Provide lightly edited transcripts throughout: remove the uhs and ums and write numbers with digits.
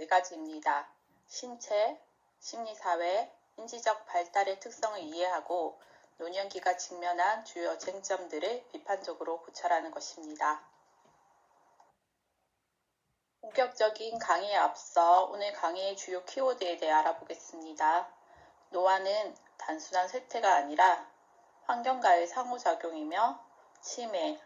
4가지입니다. 신체, 심리사회, 인지적 발달의 특성을 이해하고 노년기가 직면한 주요 쟁점들을 비판적으로 고찰하는 것입니다. 본격적인 강의에 앞서 오늘 강의의 주요 키워드에 대해 알아보겠습니다. 노화는 단순한 쇠퇴가 아니라 환경과의 상호작용이며 치매,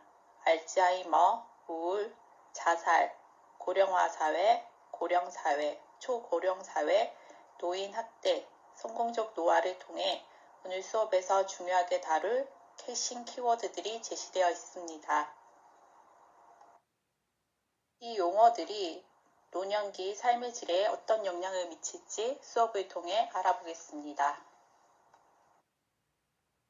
알츠하이머, 우울, 자살, 고령화사회, 고령사회, 초고령사회, 노인학대, 성공적 노화를 통해 오늘 수업에서 중요하게 다룰 핵심 키워드들이 제시되어 있습니다. 이 용어들이 노년기 삶의 질에 어떤 영향을 미칠지 수업을 통해 알아보겠습니다.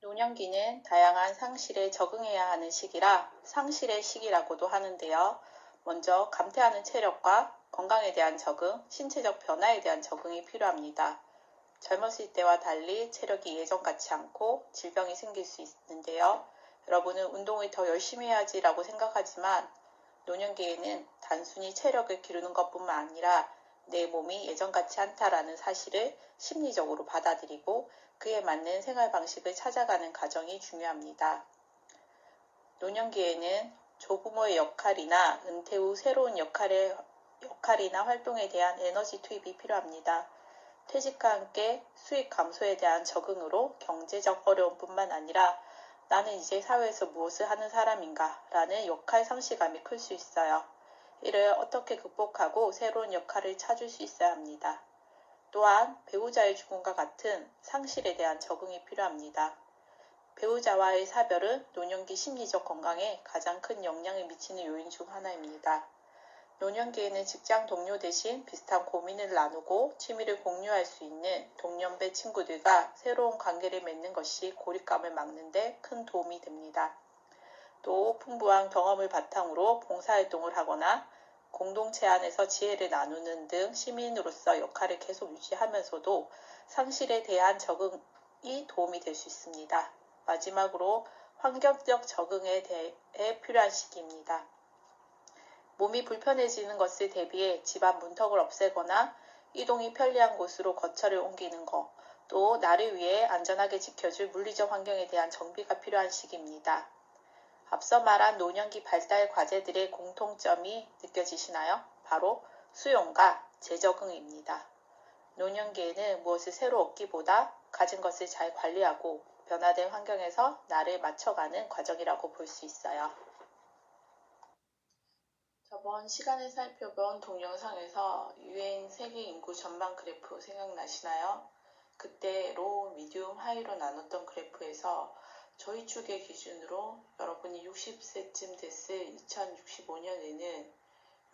노년기는 다양한 상실에 적응해야 하는 시기라 상실의 시기라고도 하는데요. 먼저 감퇴하는 체력과 건강에 대한 적응, 신체적 변화에 대한 적응이 필요합니다. 젊었을 때와 달리 체력이 예전 같지 않고 질병이 생길 수 있는데요. 여러분은 운동을 더 열심히 해야지 라고 생각하지만 노년기에는 단순히 체력을 기르는 것뿐만 아니라 내 몸이 예전 같지 않다라는 사실을 심리적으로 받아들이고 그에 맞는 생활 방식을 찾아가는 과정이 중요합니다. 노년기에는 조부모의 역할이나 은퇴 후 새로운 역할이나 활동에 대한 에너지 투입이 필요합니다. 퇴직과 함께 수익 감소에 대한 적응으로 경제적 어려움뿐만 아니라 나는 이제 사회에서 무엇을 하는 사람인가 라는 역할 상실감이 클 수 있어요. 이를 어떻게 극복하고 새로운 역할을 찾을 수 있어야 합니다. 또한 배우자의 죽음과 같은 상실에 대한 적응이 필요합니다. 배우자와의 사별은 노년기 심리적 건강에 가장 큰 영향을 미치는 요인 중 하나입니다. 노년기에는 직장 동료 대신 비슷한 고민을 나누고 취미를 공유할 수 있는 동년배 친구들과 새로운 관계를 맺는 것이 고립감을 막는 데 큰 도움이 됩니다. 또 풍부한 경험을 바탕으로 봉사활동을 하거나 공동체 안에서 지혜를 나누는 등 시민으로서 역할을 계속 유지하면서도 상실에 대한 적응이 도움이 될 수 있습니다. 마지막으로 환경적 적응에 대해 필요한 시기입니다. 몸이 불편해지는 것을 대비해 집안 문턱을 없애거나 이동이 편리한 곳으로 거처를 옮기는 것, 또 나를 위해 안전하게 지켜줄 물리적 환경에 대한 정비가 필요한 시기입니다. 앞서 말한 노년기 발달 과제들의 공통점이 느껴지시나요? 바로 수용과 재적응입니다. 노년기에는 무엇을 새로 얻기보다 가진 것을 잘 관리하고 변화된 환경에서 나를 맞춰가는 과정이라고 볼 수 있어요. 저번 시간에 살펴본 동영상에서 유엔 세계 인구 전망 그래프 생각나시나요? 그때 로우, 미디움, 하이로 나눴던 그래프에서 저희 축의 기준으로 여러분이 60세쯤 됐을 2065년에는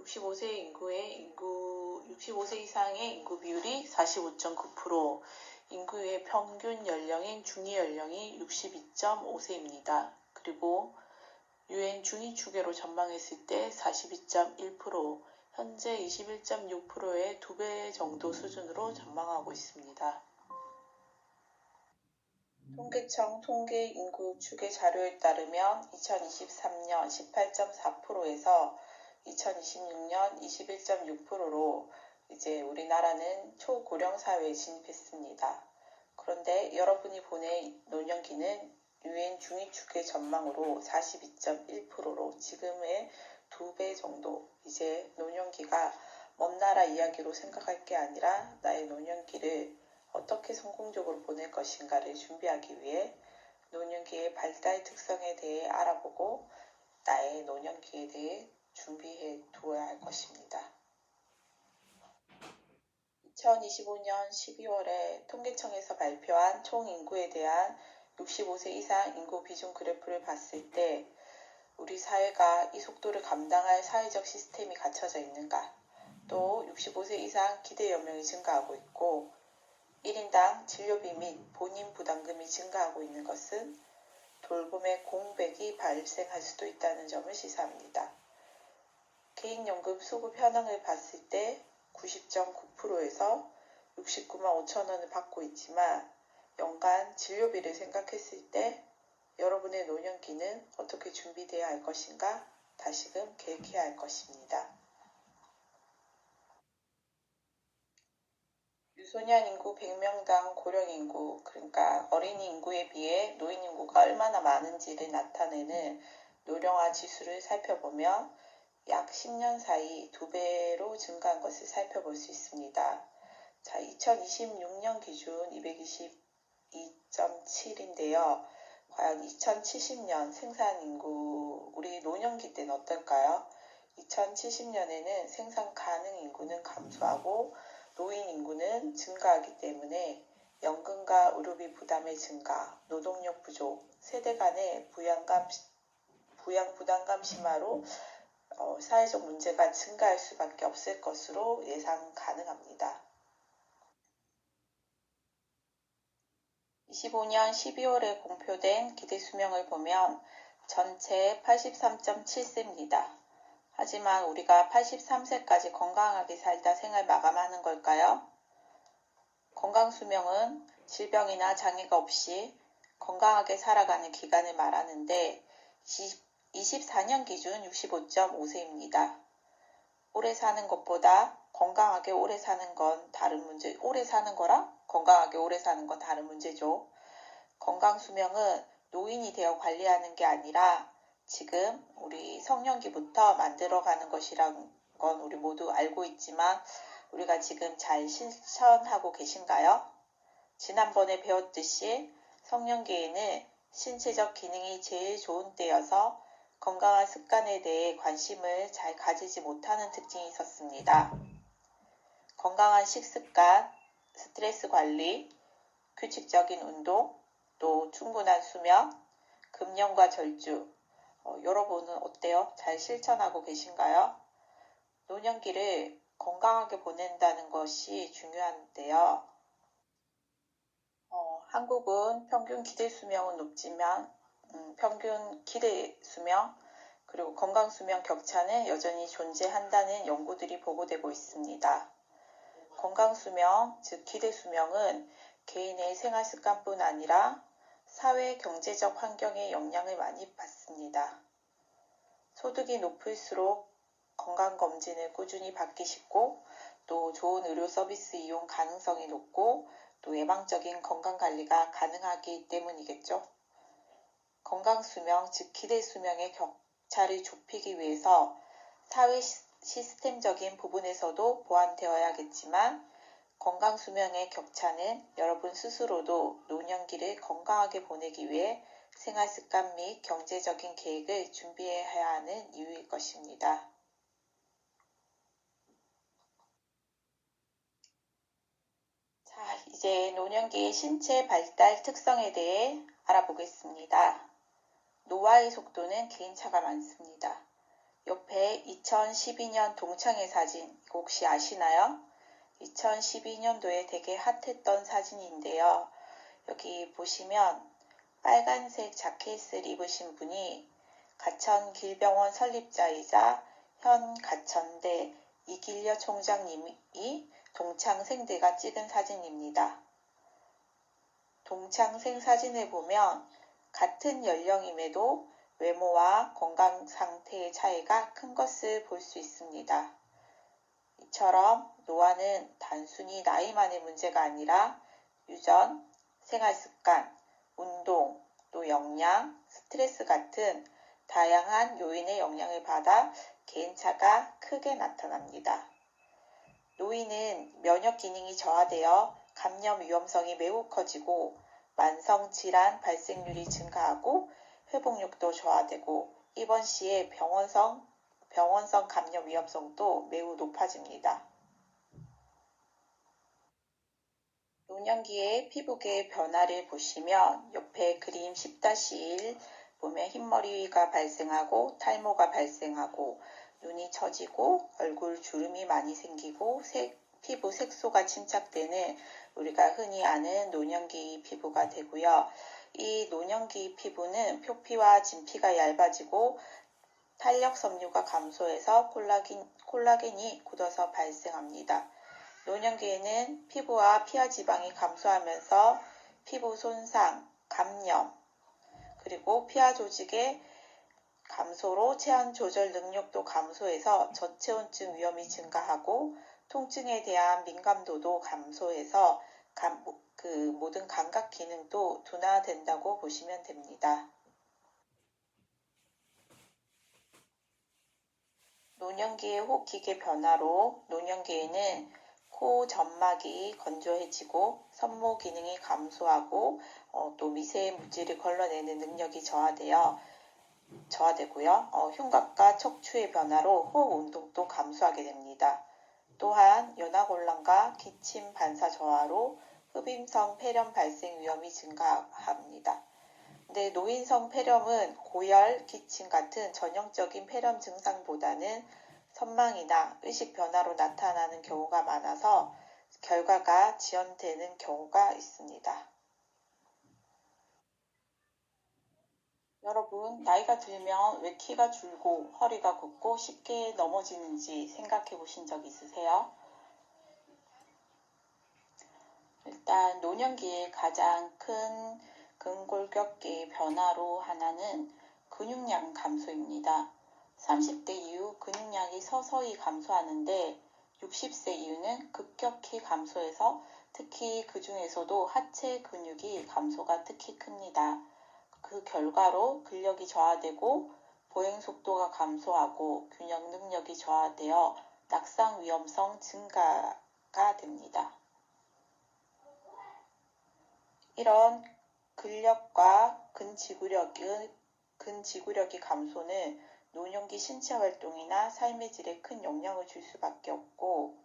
65세 이상의 인구 비율이 45.9%, 인구의 평균 연령인 중위 연령이 62.5세입니다. 그리고 유엔 중위 추계로 전망했을 때 42.1%, 현재 21.6%의 2배 정도 수준으로 전망하고 있습니다. 통계청 통계 인구 추계 자료에 따르면 2023년 18.4%에서 2026년 21.6%로 이제 우리나라는 초고령 사회에 진입했습니다. 그런데 여러분이 보낸 노년기는 유엔 중위 추계 전망으로 42.1%로 지금의 2배 정도, 이제 노년기가 먼 나라 이야기로 생각할 게 아니라 나의 노년기를 어떻게 성공적으로 보낼 것인가를 준비하기 위해 노년기의 발달 특성에 대해 알아보고 나의 노년기에 대해 준비해 두어야 할 것입니다. 2025년 12월에 통계청에서 발표한 총 인구에 대한 65세 이상 인구 비중 그래프를 봤을 때 우리 사회가 이 속도를 감당할 사회적 시스템이 갖춰져 있는가, 또 65세 이상 기대 연령이 증가하고 있고 1인당 진료비 및 본인 부담금이 증가하고 있는 것은 돌봄의 공백이 발생할 수도 있다는 점을 시사합니다. 개인연금 수급 현황을 봤을 때 90.9%에서 69만 5천 원을 받고 있지만 연간 진료비를 생각했을 때 여러분의 노년기는 어떻게 준비되어야 할 것인가 다시금 계획해야 할 것입니다. 유소년 인구 100명당 고령 인구, 그러니까 어린이 인구에 비해 노인 인구가 얼마나 많은지를 나타내는 노령화 지수를 살펴보면 약 10년 사이 2배로 증가한 것을 살펴볼 수 있습니다. 자, 2026년 기준 222.7인데요. 과연 2070년 생산 인구, 우리 노년기 때는 어떨까요? 2070년에는 생산 가능 인구는 감소하고 노인 인구는 증가하기 때문에 연금과 의료비 부담의 증가, 노동력 부족, 세대 간의 부양 부담감 심화로 사회적 문제가 증가할 수밖에 없을 것으로 예상 가능합니다. 25년 12월에 공표된 기대 수명을 보면 전체 83.7세입니다. 하지만 우리가 83세까지 건강하게 살다 생을 마감하는 걸까요? 건강수명은 질병이나 장애가 없이 건강하게 살아가는 기간을 말하는데 24년 기준 65.5세입니다. 오래 사는 것보다 건강하게 오래 사는 건 다른 문제, 오래 사는 거랑 건강하게 오래 사는 건 다른 문제죠. 건강수명은 노인이 되어 관리하는 게 아니라 지금 우리 성년기부터 만들어가는 것이란 건 우리 모두 알고 있지만 우리가 지금 잘 실천하고 계신가요? 지난번에 배웠듯이 성년기에는 신체적 기능이 제일 좋은 때여서 건강한 습관에 대해 관심을 잘 가지지 못하는 특징이 있었습니다. 건강한 식습관, 스트레스 관리, 규칙적인 운동, 또 충분한 수면, 금연과 절주. 여러분은 어때요? 잘 실천하고 계신가요? 노년기를 건강하게 보낸다는 것이 중요한데요. 한국은 평균 기대 수명은 높지만 평균 기대 수명 그리고 건강 수명 격차는 여전히 존재한다는 연구들이 보고되고 있습니다. 건강 수명, 즉 기대 수명은 개인의 생활 습관뿐 아니라 사회 경제적 환경에 영향을 많이 받습니다. 소득이 높을수록 건강검진을 꾸준히 받기 쉽고 또 좋은 의료 서비스 이용 가능성이 높고 또 예방적인 건강관리가 가능하기 때문이겠죠. 건강수명, 즉 기대수명의 격차를 좁히기 위해서 사회 시스템적인 부분에서도 보완되어야겠지만 건강수명의 격차는 여러분 스스로도 노년기를 건강하게 보내기 위해 생활습관 및 경제적인 계획을 준비해야 하는 이유일 것입니다. 자, 이제 노년기의 신체 발달 특성에 대해 알아보겠습니다. 노화의 속도는 개인차가 많습니다. 옆에 2012년 동창회 사진, 이거 혹시 아시나요? 2012년도에 되게 핫했던 사진인데요. 여기 보시면 빨간색 자켓을 입으신 분이 가천길병원 설립자이자 현 가천대 이길려 총장님이 동창생들과 찍은 사진입니다. 동창생 사진을 보면 같은 연령임에도 외모와 건강 상태의 차이가 큰 것을 볼 수 있습니다. 이처럼 노화는 단순히 나이만의 문제가 아니라 유전, 생활습관, 운동, 또 영양, 스트레스 같은 다양한 요인의 영향을 받아 개인차가 크게 나타납니다. 노인은 면역 기능이 저하되어 감염 위험성이 매우 커지고 만성 질환 발생률이 증가하고 회복력도 저하되고 입원 시에 병원성 감염 위험성도 매우 높아집니다. 노년기의 피부계의 변화를 보시면 옆에 그림 10-1 보면 흰머리가 발생하고 탈모가 발생하고 눈이 처지고 얼굴 주름이 많이 생기고 피부 색소가 침착되는 우리가 흔히 아는 노년기 피부가 되고요. 이 노년기 피부는 표피와 진피가 얇아지고 탄력 섬유가 감소해서 콜라겐이 굳어서 발생합니다. 노년기에는 피부와 피하 지방이 감소하면서 피부 손상, 감염, 그리고 피하 조직의 감소로 체온 조절 능력도 감소해서 저체온증 위험이 증가하고 통증에 대한 민감도도 감소해서 모든 감각 기능도 둔화된다고 보시면 됩니다. 노년기의 호흡기계 변화로 노년기에는 코 점막이 건조해지고 섬모 기능이 감소하고 또 미세 물질을 걸러내는 능력이 저하되고요. 흉곽과 척추의 변화로 호흡 운동도 감소하게 됩니다. 또한 연화곤란과 기침 반사 저하로 흡임성 폐렴 발생 위험이 증가합니다. 근데 노인성 폐렴은 고열, 기침 같은 전형적인 폐렴 증상보다는 선망이나 의식 변화로 나타나는 경우가 많아서 결과가 지연되는 경우가 있습니다. 여러분, 나이가 들면 왜 키가 줄고 허리가 굽고 쉽게 넘어지는지 생각해 보신 적 있으세요? 일단 노년기의 가장 큰 근골격계의 변화로 하나는 근육량 감소입니다. 30대 이후 근육량이 서서히 감소하는데 60세 이후는 급격히 감소해서 특히 그 중에서도 하체 근육이 감소가 특히 큽니다. 그 결과로 근력이 저하되고 보행 속도가 감소하고 균형 능력이 저하되어 낙상 위험성 증가가 됩니다. 이런 근력과 근지구력의 감소는 노년기 신체 활동이나 삶의 질에 큰 영향을 줄 수밖에 없고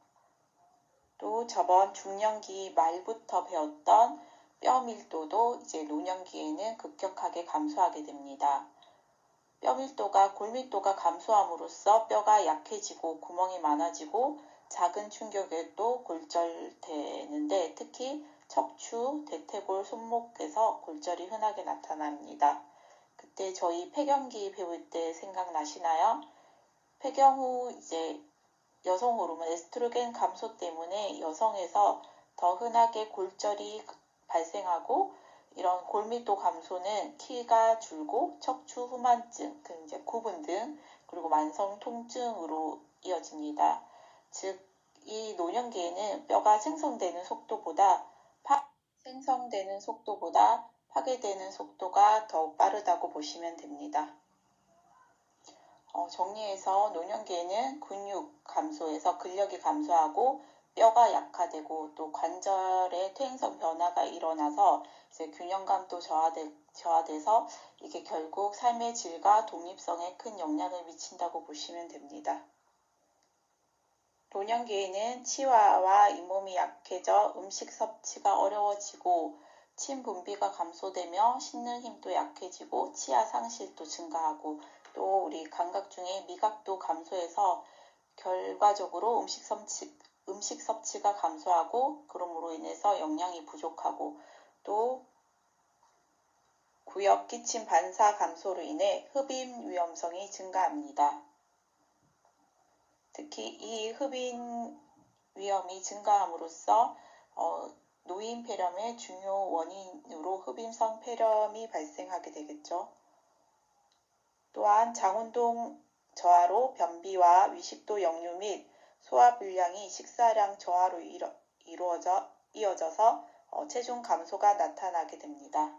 또 저번 중년기 말부터 배웠던 뼈 밀도도 이제 노년기에는 급격하게 감소하게 됩니다. 뼈 밀도가 골밀도가 감소함으로써 뼈가 약해지고 구멍이 많아지고 작은 충격에도 골절되는데 특히 척추, 대퇴골, 손목에서 골절이 흔하게 나타납니다. 그때 저희 폐경기 배울 때 생각나시나요? 폐경 후 이제 여성 호르몬 에스트로겐 감소 때문에 여성에서 더 흔하게 골절이 발생하고 이런 골밀도 감소는 키가 줄고 척추 후만증, 이제 구분 등 그리고 만성 통증으로 이어집니다. 즉, 이 노년기에는 뼈가 생성되는 속도보다 파괴되는 속도가 더욱 빠르다고 보시면 됩니다. 정리해서 노년기에는 근육 감소해서 근력이 감소하고 뼈가 약화되고 또 관절의 퇴행성 변화가 일어나서 이제 균형감도 저하돼서 이게 결국 삶의 질과 독립성에 큰 영향을 미친다고 보시면 됩니다. 노년기에는 치아와 잇몸이 약해져 음식 섭취가 어려워지고 침 분비가 감소되며 씹는 힘도 약해지고 치아 상실도 증가하고 또 우리 감각 중에 미각도 감소해서 결과적으로 음식 섭취가 감소하고 그러므로 인해서 영양이 부족하고 또 구역 기침 반사 감소로 인해 흡임 위험성이 증가합니다. 특히 이 흡임 위험이 증가함으로써 노인 폐렴의 중요 원인으로 흡임성 폐렴이 발생하게 되겠죠. 또한 장운동 저하로 변비와 위식도 역류 및 소화불량이 식사량 저하로 이어져서 체중 감소가 나타나게 됩니다.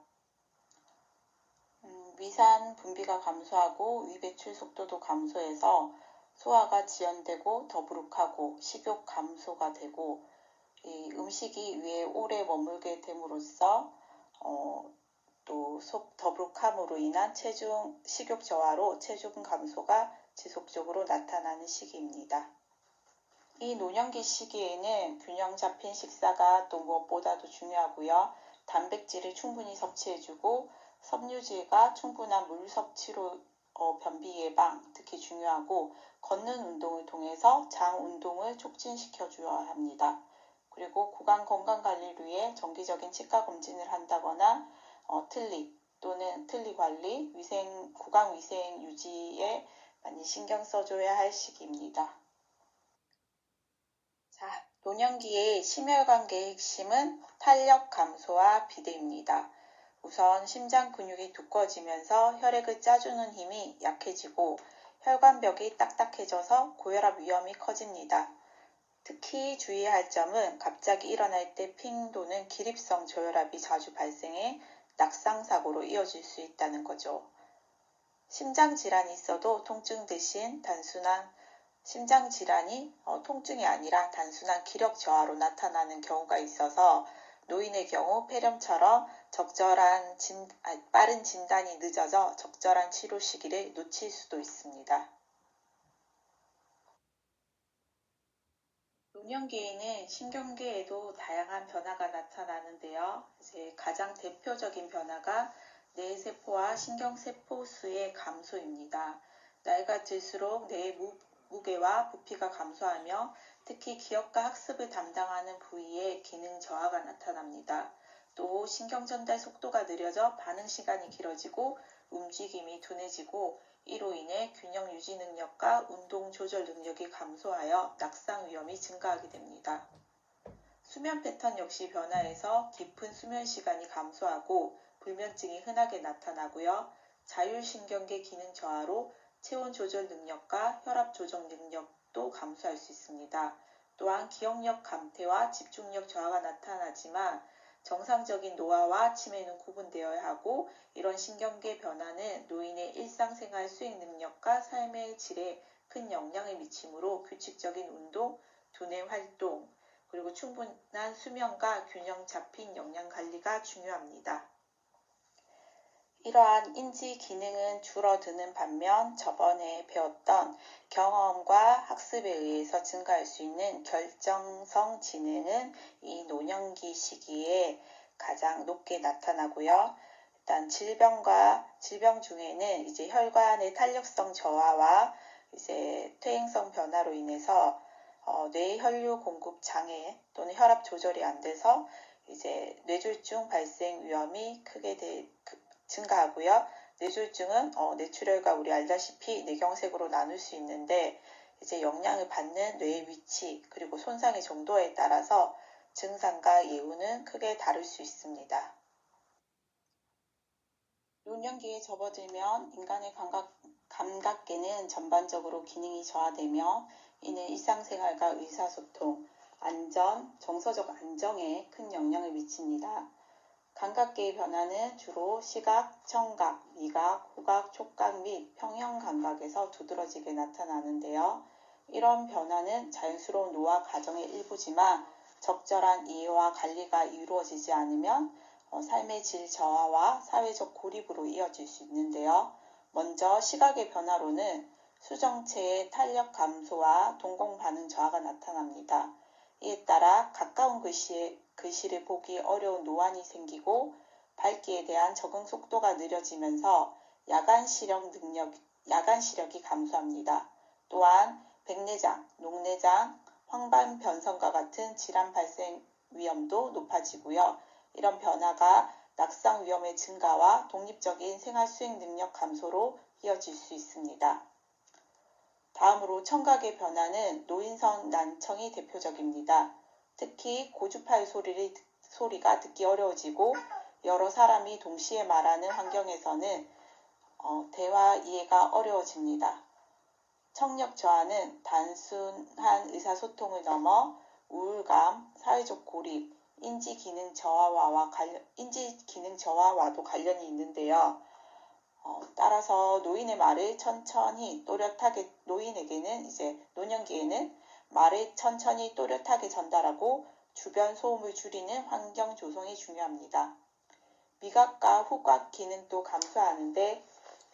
위산 분비가 감소하고 위배출 속도도 감소해서 소화가 지연되고 더부룩하고 식욕 감소가 되고 이 음식이 위에 오래 머물게 됨으로써 또 더부룩함으로 인한 식욕 저하로 체중 감소가 지속적으로 나타나는 시기입니다. 이 노년기 시기에는 균형 잡힌 식사가 또 무엇보다도 중요하고요. 단백질을 충분히 섭취해주고 섬유질과 충분한 물 섭취로 변비 예방 특히 중요하고 걷는 운동을 통해서 장 운동을 촉진시켜줘야 합니다. 그리고 구강 건강 관리를 위해 정기적인 치과 검진을 한다거나 틀니 관리, 구강 위생 유지에 많이 신경 써줘야 할 시기입니다. 자, 노년기의 심혈관계의 핵심은 탄력 감소와 비대입니다. 우선 심장 근육이 두꺼워지면서 혈액을 짜주는 힘이 약해지고 혈관벽이 딱딱해져서 고혈압 위험이 커집니다. 특히 특히 주의할 점은 갑자기 일어날 때 핑 도는 기립성 저혈압이 자주 발생해 낙상사고로 이어질 수 있다는 거죠. 심장질환이 있어도 통증 대신 단순한 심장질환이 통증이 아니라 단순한 기력 저하로 나타나는 경우가 있어서 노인의 경우 폐렴처럼 빠른 진단이 늦어져 적절한 치료 시기를 놓칠 수도 있습니다. 노년기에는 신경계에도 다양한 변화가 나타나는데요. 가장 대표적인 변화가 뇌세포와 신경세포 수의 감소입니다. 나이가 들수록 뇌의 무게와 부피가 감소하며 특히 기억과 학습을 담당하는 부위에 기능 저하가 나타납니다. 또 신경전달 속도가 느려져 반응 시간이 길어지고 움직임이 둔해지고 이로 인해 균형 유지 능력과 운동 조절 능력이 감소하여 낙상 위험이 증가하게 됩니다. 수면 패턴 역시 변화해서 깊은 수면 시간이 감소하고 불면증이 흔하게 나타나고요. 자율신경계 기능 저하로 체온 조절 능력과 혈압 조정 능력도 감소할 수 있습니다. 또한 기억력 감퇴와 집중력 저하가 나타나지만 정상적인 노화와 치매는 구분되어야 하고 이런 신경계 변화는 노인의 일상생활 수행 능력과 삶의 질에 큰 영향을 미치므로 규칙적인 운동, 두뇌 활동, 그리고 충분한 수면과 균형 잡힌 영양 관리가 중요합니다. 이러한 인지 기능은 줄어드는 반면 저번에 배웠던 경험과 학습에 의해서 증가할 수 있는 결정성 지능은 이 노년기 시기에 가장 높게 나타나고요. 일단 질병 중에는 이제 혈관의 탄력성 저하와 이제 퇴행성 변화로 인해서 뇌혈류 공급 장애 또는 혈압 조절이 안 돼서 이제 뇌졸중 발생 위험이 크게 증가하고요. 뇌졸중은 뇌출혈과 우리 알다시피 뇌경색으로 나눌 수 있는데 이제 영향을 받는 뇌의 위치 그리고 손상의 정도에 따라서 증상과 예후는 크게 다를 수 있습니다. 노년기에 접어들면 인간의 감각계는 전반적으로 기능이 저하되며 이는 일상생활과 의사소통, 안전, 정서적 안정에 큰 영향을 미칩니다. 감각계의 변화는 주로 시각, 청각, 미각, 후각, 촉각 및 평형감각에서 두드러지게 나타나는데요. 이런 변화는 자연스러운 노화 과정의 일부지만 적절한 이해와 관리가 이루어지지 않으면 삶의 질 저하와 사회적 고립으로 이어질 수 있는데요. 먼저 시각의 변화로는 수정체의 탄력 감소와 동공 반응 저하가 나타납니다. 이에 따라 가까운 글씨를 보기 어려운 노안이 생기고 밝기에 대한 적응 속도가 느려지면서 야간 시력이 감소합니다. 또한 백내장, 녹내장, 황반 변성과 같은 질환 발생 위험도 높아지고요. 이런 변화가 낙상 위험의 증가와 독립적인 생활 수행 능력 감소로 이어질 수 있습니다. 다음으로 청각의 변화는 노인성 난청이 대표적입니다. 특히 고주파의 소리가 듣기 어려워지고 여러 사람이 동시에 말하는 환경에서는 대화 이해가 어려워집니다. 청력 저하는 단순한 의사소통을 넘어 우울감, 사회적 고립, 인지 기능 저하와도 관련이 있는데요. 따라서 노인의 말을 천천히 또렷하게 노인에게는 이제 노년기에는 말을 천천히 또렷하게 전달하고 주변 소음을 줄이는 환경 조성이 중요합니다. 미각과 후각 기능도 감소하는데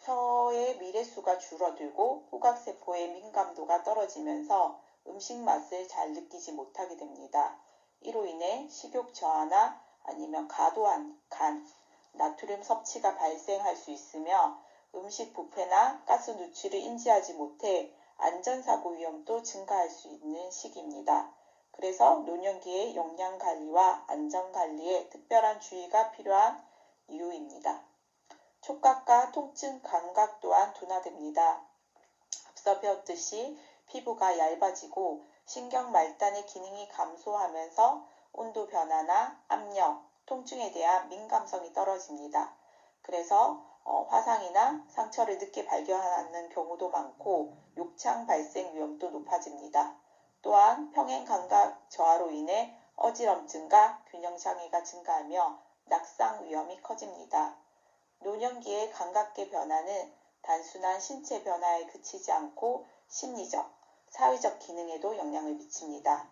혀의 미레수가 줄어들고 후각세포의 민감도가 떨어지면서 음식 맛을 잘 느끼지 못하게 됩니다. 이로 인해 식욕 저하나 아니면 과도한 간, 나트륨 섭취가 발생할 수 있으며 음식 부패나 가스 누출을 인지하지 못해 안전사고 위험도 증가할 수 있는 시기입니다. 그래서 노년기에 영양관리와 안전관리에 특별한 주의가 필요한 이유입니다. 촉각과 통증 감각 또한 둔화됩니다. 앞서 배웠듯이 피부가 얇아지고 신경 말단의 기능이 감소하면서 온도 변화나 압력, 통증에 대한 민감성이 떨어집니다. 그래서 화상이나 상처를 늦게 발견하는 경우도 많고 욕창 발생 위험도 높아집니다. 또한 평행 저하로 인해 어지럼증과 균형장애가 증가하며 낙상 위험이 커집니다. 노년기의 감각계 변화는 단순한 신체 변화에 그치지 않고 심리적, 사회적 기능에도 영향을 미칩니다.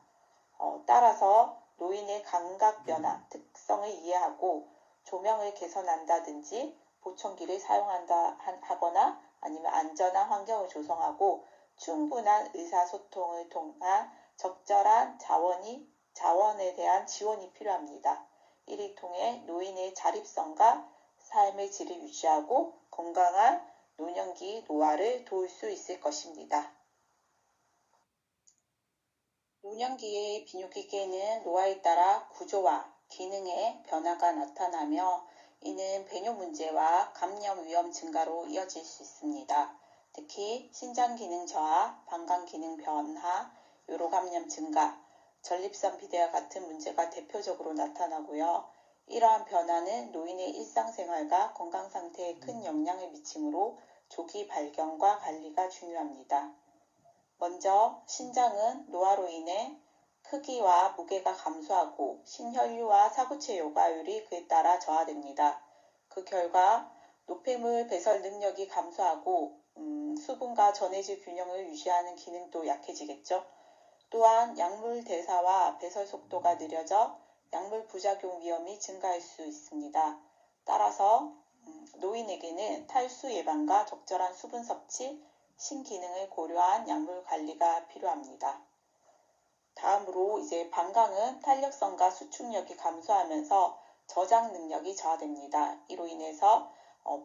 따라서 노인의 감각 변화 특성을 이해하고 조명을 개선한다든지 보청기를 사용하거나 아니면 안전한 환경을 조성하고 충분한 의사소통을 통한 적절한 자원에 대한 지원이 필요합니다. 이를 통해 노인의 자립성과 삶의 질을 유지하고 건강한 노년기 노화를 도울 수 있을 것입니다. 노년기의 비뇨기계는 노화에 따라 구조와 기능의 변화가 나타나며 이는 배뇨 문제와 감염 위험 증가로 이어질 수 있습니다. 특히 신장 기능 저하, 방광 기능 변화, 요로 감염 증가, 전립선 비대와 같은 문제가 대표적으로 나타나고요. 이러한 변화는 노인의 일상생활과 건강 상태에 큰 영향을 미치므로 조기 발견과 관리가 중요합니다. 먼저 신장은 노화로 인해 크기와 무게가 감소하고 신혈류와 사구체 요과율이 그에 따라 저하됩니다. 그 결과 노폐물 배설 능력이 감소하고 수분과 전해질 균형을 유지하는 기능도 약해지겠죠. 또한 약물 대사와 배설 속도가 느려져 약물 부작용 위험이 증가할 수 있습니다. 따라서 노인에게는 탈수 예방과 적절한 수분 섭취, 신기능을 고려한 약물 관리가 필요합니다. 다음으로 이제 방광은 탄력성과 수축력이 감소하면서 저장 능력이 저하됩니다. 이로 인해서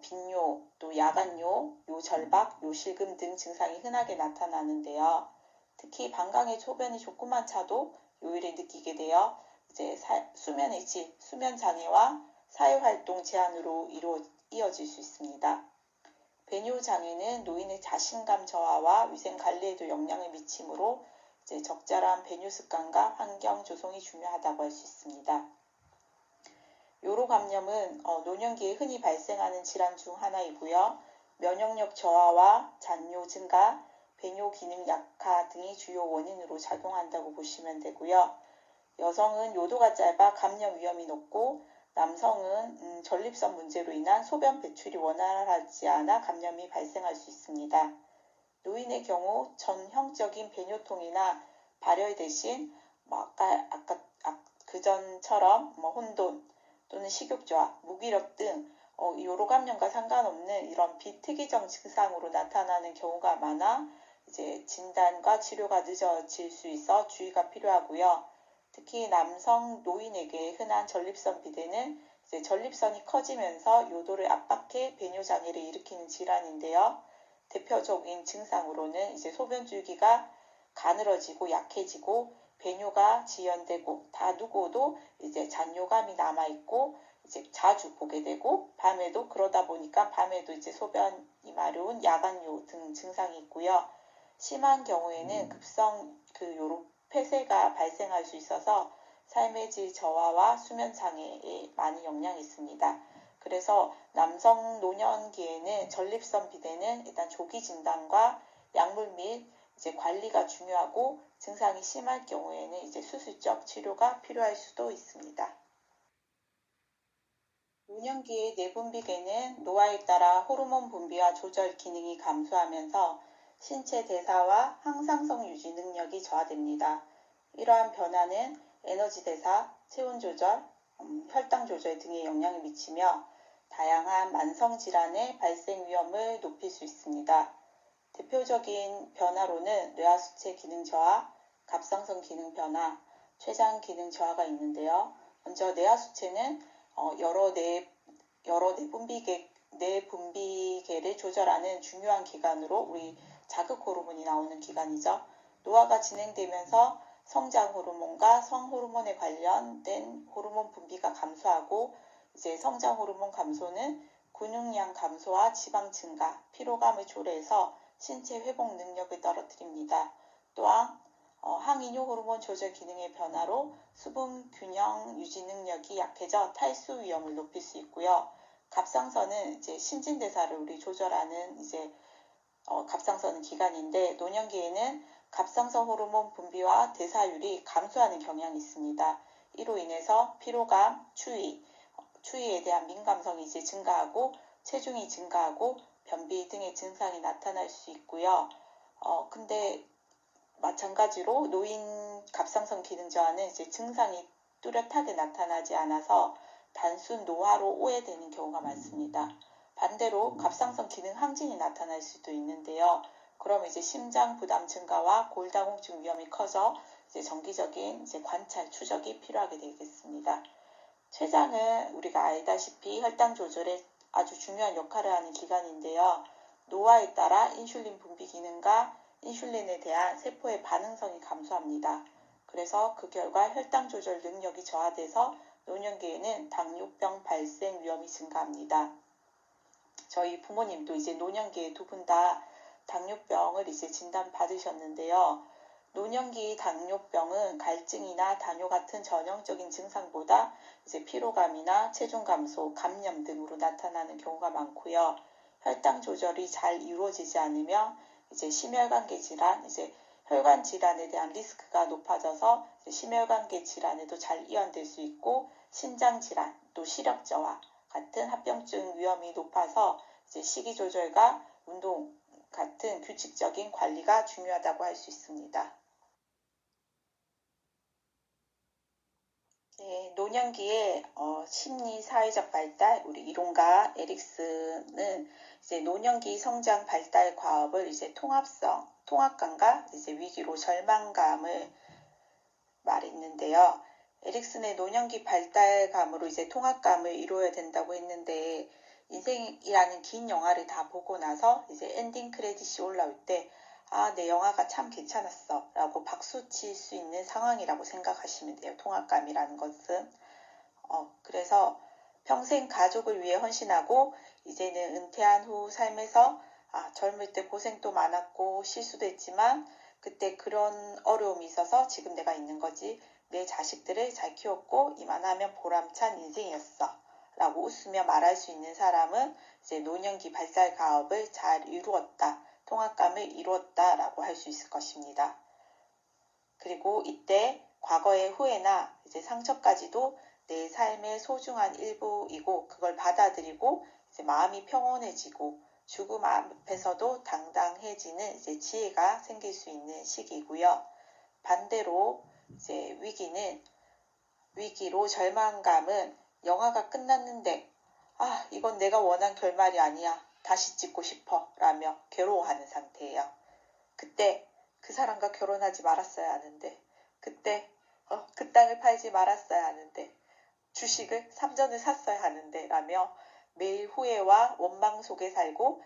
빈뇨, 또 야간뇨, 요절박, 요실금 등 증상이 흔하게 나타나는데요. 특히 방광의 소변이 조금만 차도 요일을 느끼게 되어 이제 수면의 질, 수면 장애와 사회활동 제한으로 이어질 수 있습니다. 배뇨 장애는 노인의 자신감 저하와 위생 관리에도 영향을 미치므로 이제 적절한 배뇨 습관과 환경 조성이 중요하다고 할 수 있습니다. 요로 감염은 노년기에 흔히 발생하는 질환 중 하나이고요. 면역력 저하와 잔뇨 증가, 배뇨 기능 약화 등이 주요 원인으로 작용한다고 보시면 되고요. 여성은 요도가 짧아 감염 위험이 높고 남성은 전립선 문제로 인한 소변 배출이 원활하지 않아 감염이 발생할 수 있습니다. 노인의 경우 전형적인 배뇨통이나 발열 대신 그전처럼 혼돈 또는 식욕저하, 무기력 등 요로 감염과 상관없는 이런 비특이적 증상으로 나타나는 경우가 많아 이제 진단과 치료가 늦어질 수 있어 주의가 필요하고요. 특히 남성 노인에게 흔한 전립선 비대는 이제 전립선이 커지면서 요도를 압박해 배뇨 장애를 일으키는 질환인데요. 대표적인 증상으로는 이제 소변 줄기가 가늘어지고 약해지고 배뇨가 지연되고 다 누고도 이제 잔뇨감이 남아있고 이제 자주 보게 되고 밤에도 그러다 보니까 밤에도 이제 소변이 마려운 야간요 등 증상이 있고요. 심한 경우에는 급성 요로 폐쇄가 발생할 수 있어서 삶의 질 저하와 수면 장애에 많이 영향이 있습니다. 그래서 남성 노년기에는 전립선 비대는 일단 조기 진단과 약물 및 이제 관리가 중요하고 증상이 심할 경우에는 이제 수술적 치료가 필요할 수도 있습니다. 노년기의 내분비계는 노화에 따라 호르몬 분비와 조절 기능이 감소하면서 신체 대사와 항상성 유지 능력이 저하됩니다. 이러한 변화는 에너지 대사, 체온 조절, 혈당 조절 등에 영향을 미치며 다양한 만성 질환의 발생 위험을 높일 수 있습니다. 대표적인 변화로는 뇌하수체 기능 저하, 갑상선 기능 변화, 췌장 기능 저하가 있는데요. 먼저 뇌하수체는 여러 내분비계를 조절하는 중요한 기관으로 우리 자극 호르몬이 나오는 기관이죠. 노화가 진행되면서 성장 호르몬과 성 호르몬에 관련된 호르몬 분비가 감소하고 이제 성장 호르몬 감소는 근육량 감소와 지방 증가, 피로감을 초래해서 신체 회복 능력을 떨어뜨립니다. 또한 항이뇨 호르몬 조절 기능의 변화로 수분 균형 유지 능력이 약해져 탈수 위험을 높일 수 있고요. 갑상선은 이제 신진대사를 우리 조절하는 이제 갑상선 기관인데 노년기에는 갑상선 호르몬 분비와 대사율이 감소하는 경향이 있습니다. 이로 인해서 피로감, 추위에 대한 민감성이 이제 증가하고 체중이 증가하고 변비 등의 증상이 나타날 수 있고요. 근데 마찬가지로 노인 갑상선 기능 저하는 이제 증상이 뚜렷하게 나타나지 않아서 단순 노화로 오해되는 경우가 많습니다. 반대로 갑상선 기능 항진이 나타날 수도 있는데요. 그럼 이제 심장 부담 증가와 골다공증 위험이 커져 이제 정기적인 이제 관찰, 추적이 필요하게 되겠습니다. 췌장은 우리가 알다시피 혈당 조절에 아주 중요한 역할을 하는 기관인데요. 노화에 따라 인슐린 분비 기능과 인슐린에 대한 세포의 반응성이 감소합니다. 그래서 그 결과 혈당 조절 능력이 저하돼서 노년기에는 당뇨병 발생 위험이 증가합니다. 저희 부모님도 이제 노년기에 두 분 다 당뇨병을 이제 진단받으셨는데요. 노년기 당뇨병은 갈증이나 다뇨 같은 전형적인 증상보다 이제 피로감이나 체중 감소, 감염 등으로 나타나는 경우가 많고요. 혈당 조절이 잘 이루어지지 않으며 이제 심혈관계 질환, 이제 혈관 질환에 대한 리스크가 높아져서 심혈관계 질환에도 잘 이완될 수 있고 신장 질환, 또 시력 저하 같은 합병증 위험이 높아서 이제 식이 조절과 운동 같은 규칙적인 관리가 중요하다고 할 수 있습니다. 네, 노년기의 심리 사회적 발달, 우리 이론가 에릭슨은 이제 노년기 성장 발달 과업을 이제 통합감과 이제 위기로 절망감을 말했는데요. 에릭슨의 노년기 발달감으로 이제 통합감을 이루어야 된다고 했는데 인생이라는 긴 영화를 다 보고 나서 이제 엔딩 크레딧이 올라올 때 내 영화가 참 괜찮았어 라고 박수 칠 수 있는 상황이라고 생각하시면 돼요. 통합감이라는 것은. 그래서 평생 가족을 위해 헌신하고 이제는 은퇴한 후 삶에서 젊을 때 고생도 많았고 실수도 했지만 그때 그런 어려움이 있어서 지금 내가 있는 거지. 내 자식들을 잘 키웠고 이만하면 보람찬 인생이었어 라고 웃으며 말할 수 있는 사람은 이제 노년기 발달 가업을 잘 이루었다. 통합감을 이루었다 라고 할 수 있을 것입니다. 그리고 이때 과거의 후회나 이제 상처까지도 내 삶의 소중한 일부이고 그걸 받아들이고 이제 마음이 평온해지고 죽음 앞에서도 당당해지는 이제 지혜가 생길 수 있는 시기이고요. 반대로 이제 위기로 절망감은 영화가 끝났는데 이건 내가 원한 결말이 아니야. 다시 찍고 싶어 라며 괴로워하는 상태예요. 그때 그 사람과 결혼하지 말았어야 하는데 그때 그 땅을 팔지 말았어야 하는데 주식을 3전을 샀어야 하는데 라며 매일 후회와 원망 속에 살고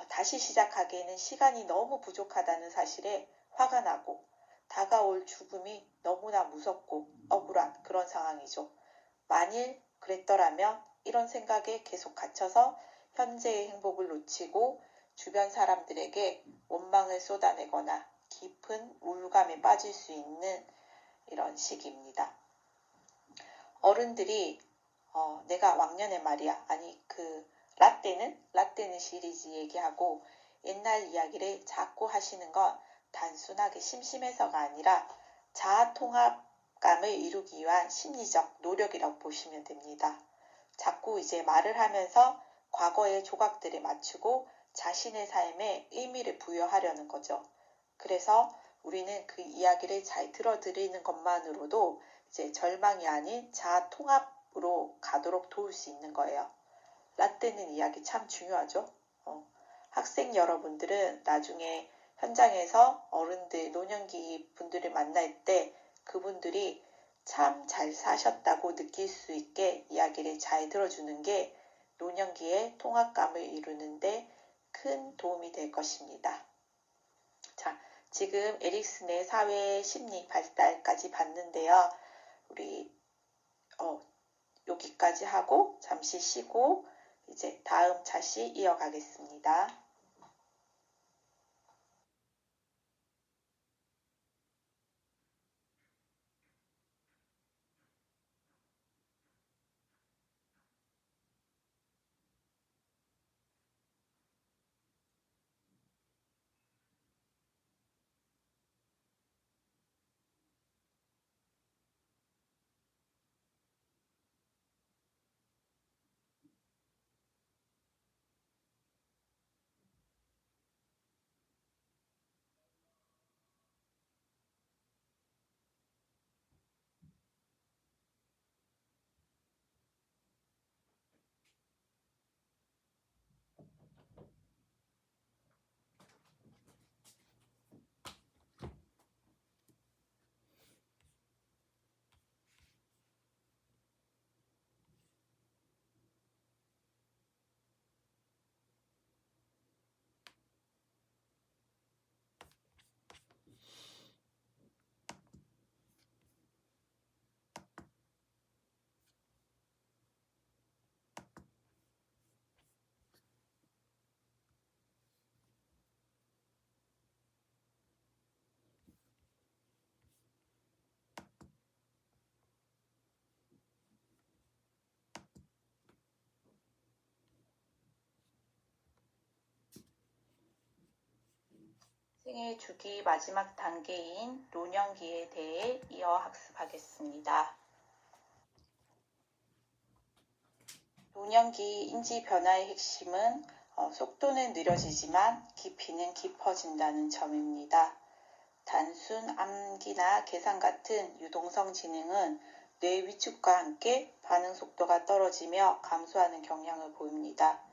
다시 시작하기에는 시간이 너무 부족하다는 사실에 화가 나고 다가올 죽음이 너무나 무섭고 억울한 그런 상황이죠. 만일 그랬더라면 이런 생각에 계속 갇혀서 현재의 행복을 놓치고 주변 사람들에게 원망을 쏟아내거나 깊은 우울감에 빠질 수 있는 이런 시기입니다. 어른들이 내가 왕년에 말이야 그 라떼는 시리즈 얘기하고 옛날 이야기를 자꾸 하시는 건 단순하게 심심해서가 아니라 자아 통합감을 이루기 위한 심리적 노력이라고 보시면 됩니다. 자꾸 이제 말을 하면서 과거의 조각들에 맞추고 자신의 삶에 의미를 부여하려는 거죠. 그래서 우리는 그 이야기를 잘 들어드리는 것만으로도 이제 절망이 아닌 자아 통합으로 가도록 도울 수 있는 거예요. 라떼는 이야기 참 중요하죠. 학생 여러분들은 나중에 현장에서 어른들, 노년기 분들을 만날 때 그분들이 참 잘 사셨다고 느낄 수 있게 이야기를 잘 들어주는 게 노년기의 통합감을 이루는데 큰 도움이 될 것입니다. 자, 지금 에릭슨의 사회 심리 발달까지 봤는데요. 우리 여기까지 하고 잠시 쉬고 이제 다음 차시 이어가겠습니다. 생애 주기 마지막 단계인 노년기에 대해 이어 학습하겠습니다. 노년기 인지 변화의 핵심은 속도는 느려지지만 깊이는 깊어진다는 점입니다. 단순 암기나 계산 같은 유동성 지능은 뇌 위축과 함께 반응 속도가 떨어지며 감소하는 경향을 보입니다.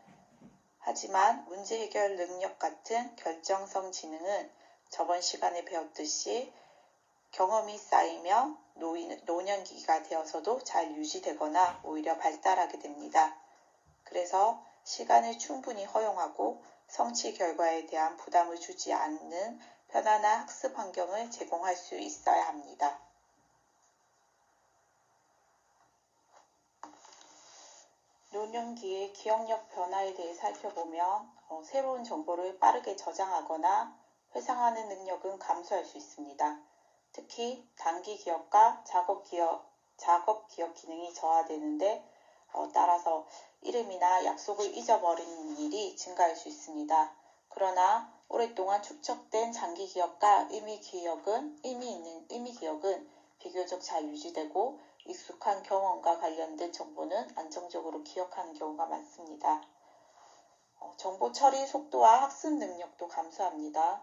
하지만 문제 해결 능력 같은 결정성 지능은 저번 시간에 배웠듯이 경험이 쌓이며 노년기가 되어서도 잘 유지되거나 오히려 발달하게 됩니다. 그래서 시간을 충분히 허용하고 성취 결과에 대한 부담을 주지 않는 편안한 학습 환경을 제공할 수 있어야 합니다. 노년기의 기억력 변화에 대해 살펴보면 새로운 정보를 빠르게 저장하거나 회상하는 능력은 감소할 수 있습니다. 특히 단기 기억과 작업 기억 기능이 저하되는데 따라서 이름이나 약속을 잊어버리는 일이 증가할 수 있습니다. 그러나 오랫동안 축적된 장기 기억과 의미 기억은 비교적 잘 유지되고 익숙한 경험과 관련된 정보는 안정적으로 기억하는 경우가 많습니다. 정보 처리 속도와 학습 능력도 감소합니다.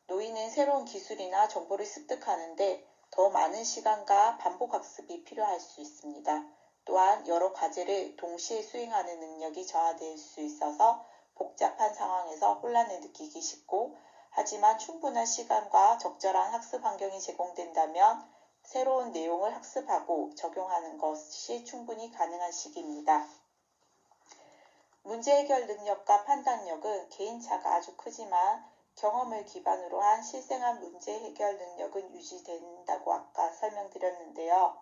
노인은 새로운 기술이나 정보를 습득하는데 더 많은 시간과 반복 학습이 필요할 수 있습니다. 또한 여러 과제를 동시에 수행하는 능력이 저하될 수 있어서 복잡한 상황에서 혼란을 느끼기 쉽고, 하지만 충분한 시간과 적절한 학습 환경이 제공된다면 새로운 내용을 학습하고 적용하는 것이 충분히 가능한 시기입니다. 문제 해결 능력과 판단력은 개인차가 아주 크지만 경험을 기반으로 한 실생활 문제 해결 능력은 유지된다고 아까 설명드렸는데요.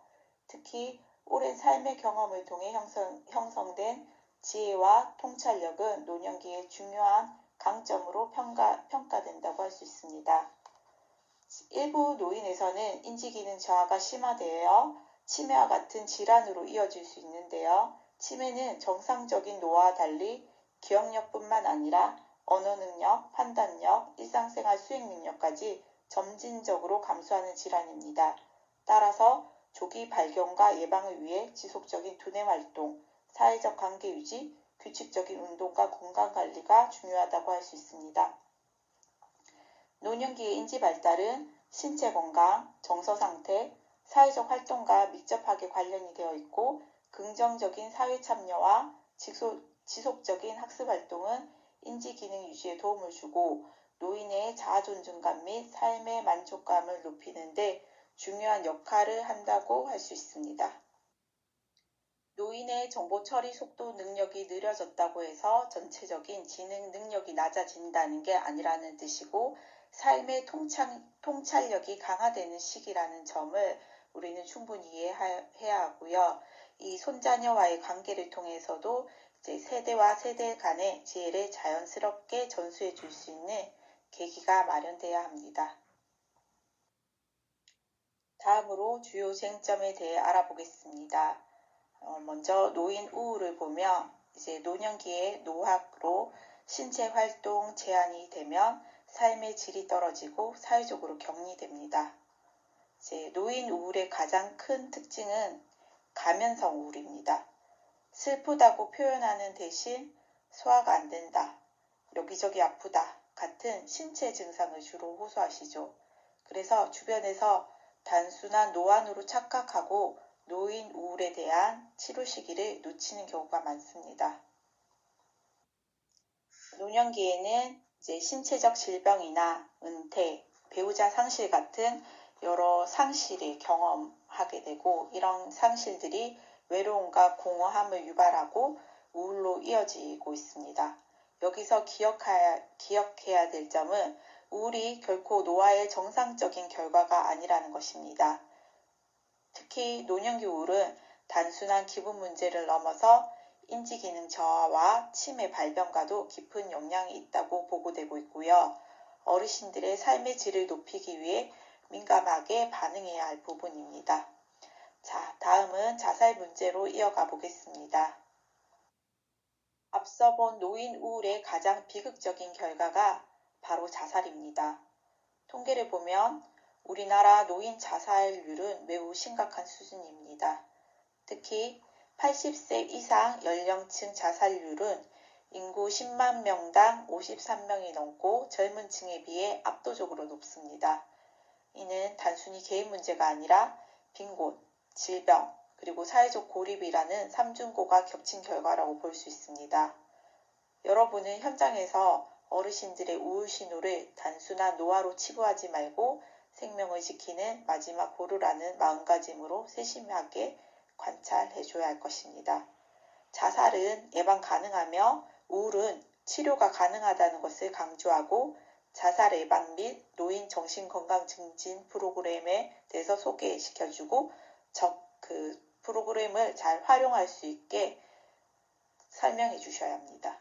특히 오랜 삶의 경험을 통해 형성된 지혜와 통찰력은 노년기의 중요한 강점으로 평가된다고 할 수 있습니다. 일부 노인에서는 인지기능 저하가 심화되어 치매와 같은 질환으로 이어질 수 있는데요. 치매는 정상적인 노화와 달리 기억력뿐만 아니라 언어 능력, 판단력, 일상생활 수행 능력까지 점진적으로 감소하는 질환입니다. 따라서 조기 발견과 예방을 위해 지속적인 두뇌 활동, 사회적 관계 유지, 규칙적인 운동과 건강관리가 중요하다고 할 수 있습니다. 노년기의 인지 발달은 신체 건강, 정서 상태, 사회적 활동과 밀접하게 관련이 되어 있고, 긍정적인 사회 참여와 지속적인 학습 활동은 인지 기능 유지에 도움을 주고 노인의 자아 존중감 및 삶의 만족감을 높이는 데 중요한 역할을 한다고 할 수 있습니다. 노인의 정보 처리 속도 능력이 느려졌다고 해서 전체적인 지능 능력이 낮아진다는 게 아니라는 뜻이고, 삶의 통찰력이 강화되는 시기라는 점을 우리는 충분히 이해해야 하고요. 이 손자녀와의 관계를 통해서도 이제 세대와 세대 간의 지혜를 자연스럽게 전수해 줄 수 있는 계기가 마련돼야 합니다. 다음으로 주요 쟁점에 대해 알아보겠습니다. 먼저 노인 우울을 보면 이제 노년기의 노학으로 신체 활동 제한이 되면 삶의 질이 떨어지고 사회적으로 격리됩니다. 이제 노인 우울의 가장 큰 특징은 가면성 우울입니다. 슬프다고 표현하는 대신 소화가 안 된다, 여기저기 아프다 같은 신체 증상을 주로 호소하시죠. 그래서 주변에서 단순한 노안으로 착각하고 노인 우울에 대한 치료 시기를 놓치는 경우가 많습니다. 노년기에는 이제 신체적 질병이나 은퇴, 배우자 상실 같은 여러 상실을 경험하게 되고, 이런 상실들이 외로움과 공허함을 유발하고 우울로 이어지고 있습니다. 여기서 기억해야 될 점은 우울이 결코 노화의 정상적인 결과가 아니라는 것입니다. 특히 노년기 우울은 단순한 기분 문제를 넘어서 인지기능 저하와 치매 발병과도 깊은 영향이 있다고 보고되고 있고요. 어르신들의 삶의 질을 높이기 위해 민감하게 반응해야 할 부분입니다. 자, 다음은 자살 문제로 이어가 보겠습니다. 앞서 본 노인 우울의 가장 비극적인 결과가 바로 자살입니다. 통계를 보면 우리나라 노인 자살률은 매우 심각한 수준입니다. 특히 80세 이상 연령층 자살률은 인구 10만 명당 53명이 넘고 젊은 층에 비해 압도적으로 높습니다. 이는 단순히 개인 문제가 아니라 빈곤, 질병, 그리고 사회적 고립이라는 삼중고가 겹친 결과라고 볼 수 있습니다. 여러분은 현장에서 어르신들의 우울 신호를 단순한 노화로 치부하지 말고 생명을 지키는 마지막 보루라는 마음가짐으로 세심하게 관찰해줘야 할 것입니다. 자살은 예방 가능하며 우울은 치료가 가능하다는 것을 강조하고 자살 예방 및 노인 정신건강 증진 프로그램에 대해서 소개시켜주고 그 프로그램을 잘 활용할 수 있게 설명해 주셔야 합니다.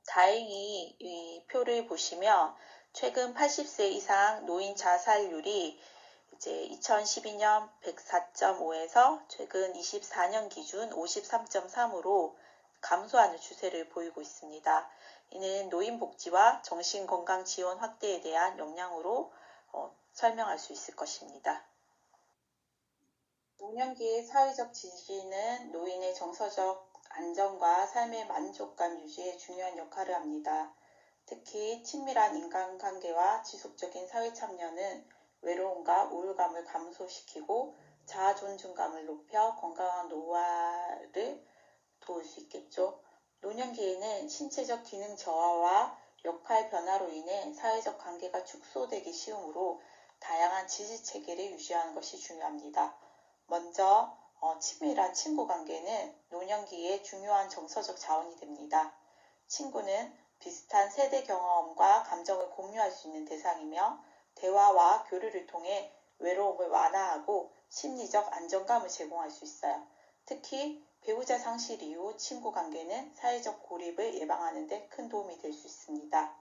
다행히 이 표를 보시면 최근 80세 이상 노인 자살률이 이제 2012년 104.5에서 최근 24년 기준 53.3으로 감소하는 추세를 보이고 있습니다. 이는 노인복지와 정신건강 지원 확대에 대한 역량으로 설명할 수 있을 것입니다. 노년기의 사회적 지지는 노인의 정서적 안정과 삶의 만족감 유지에 중요한 역할을 합니다. 특히 친밀한 인간관계와 지속적인 사회 참여는 외로움과 우울감을 감소시키고 자아 존중감을 높여 건강한 노화를 도울 수 있겠죠. 노년기에는 신체적 기능 저하와 역할 변화로 인해 사회적 관계가 축소되기 쉬우므로 다양한 지지 체계를 유지하는 것이 중요합니다. 먼저 친밀한 친구 관계는 노년기의 중요한 정서적 자원이 됩니다. 친구는 비슷한 세대 경험과 감정을 공유할 수 있는 대상이며 대화와 교류를 통해 외로움을 완화하고 심리적 안정감을 제공할 수 있어요. 특히 배우자 상실 이후 친구 관계는 사회적 고립을 예방하는 데 큰 도움이 될 수 있습니다.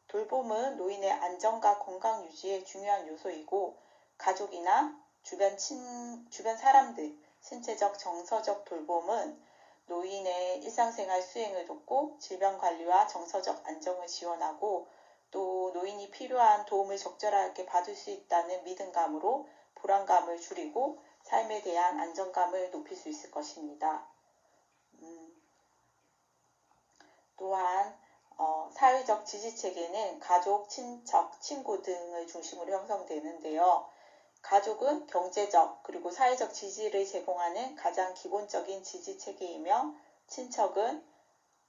돌봄은 노인의 안정과 건강 유지에 중요한 요소이고 가족이나 주변 사람들, 신체적 정서적 돌봄은 노인의 일상생활 수행을 돕고 질병관리와 정서적 안정을 지원하고 또 노인이 필요한 도움을 적절하게 받을 수 있다는 믿음감으로 불안감을 줄이고 삶에 대한 안정감을 높일 수 있을 것입니다. 또한 사회적 지지체계는 가족, 친척, 친구 등을 중심으로 형성되는데요. 가족은 경제적 그리고 사회적 지지를 제공하는 가장 기본적인 지지체계이며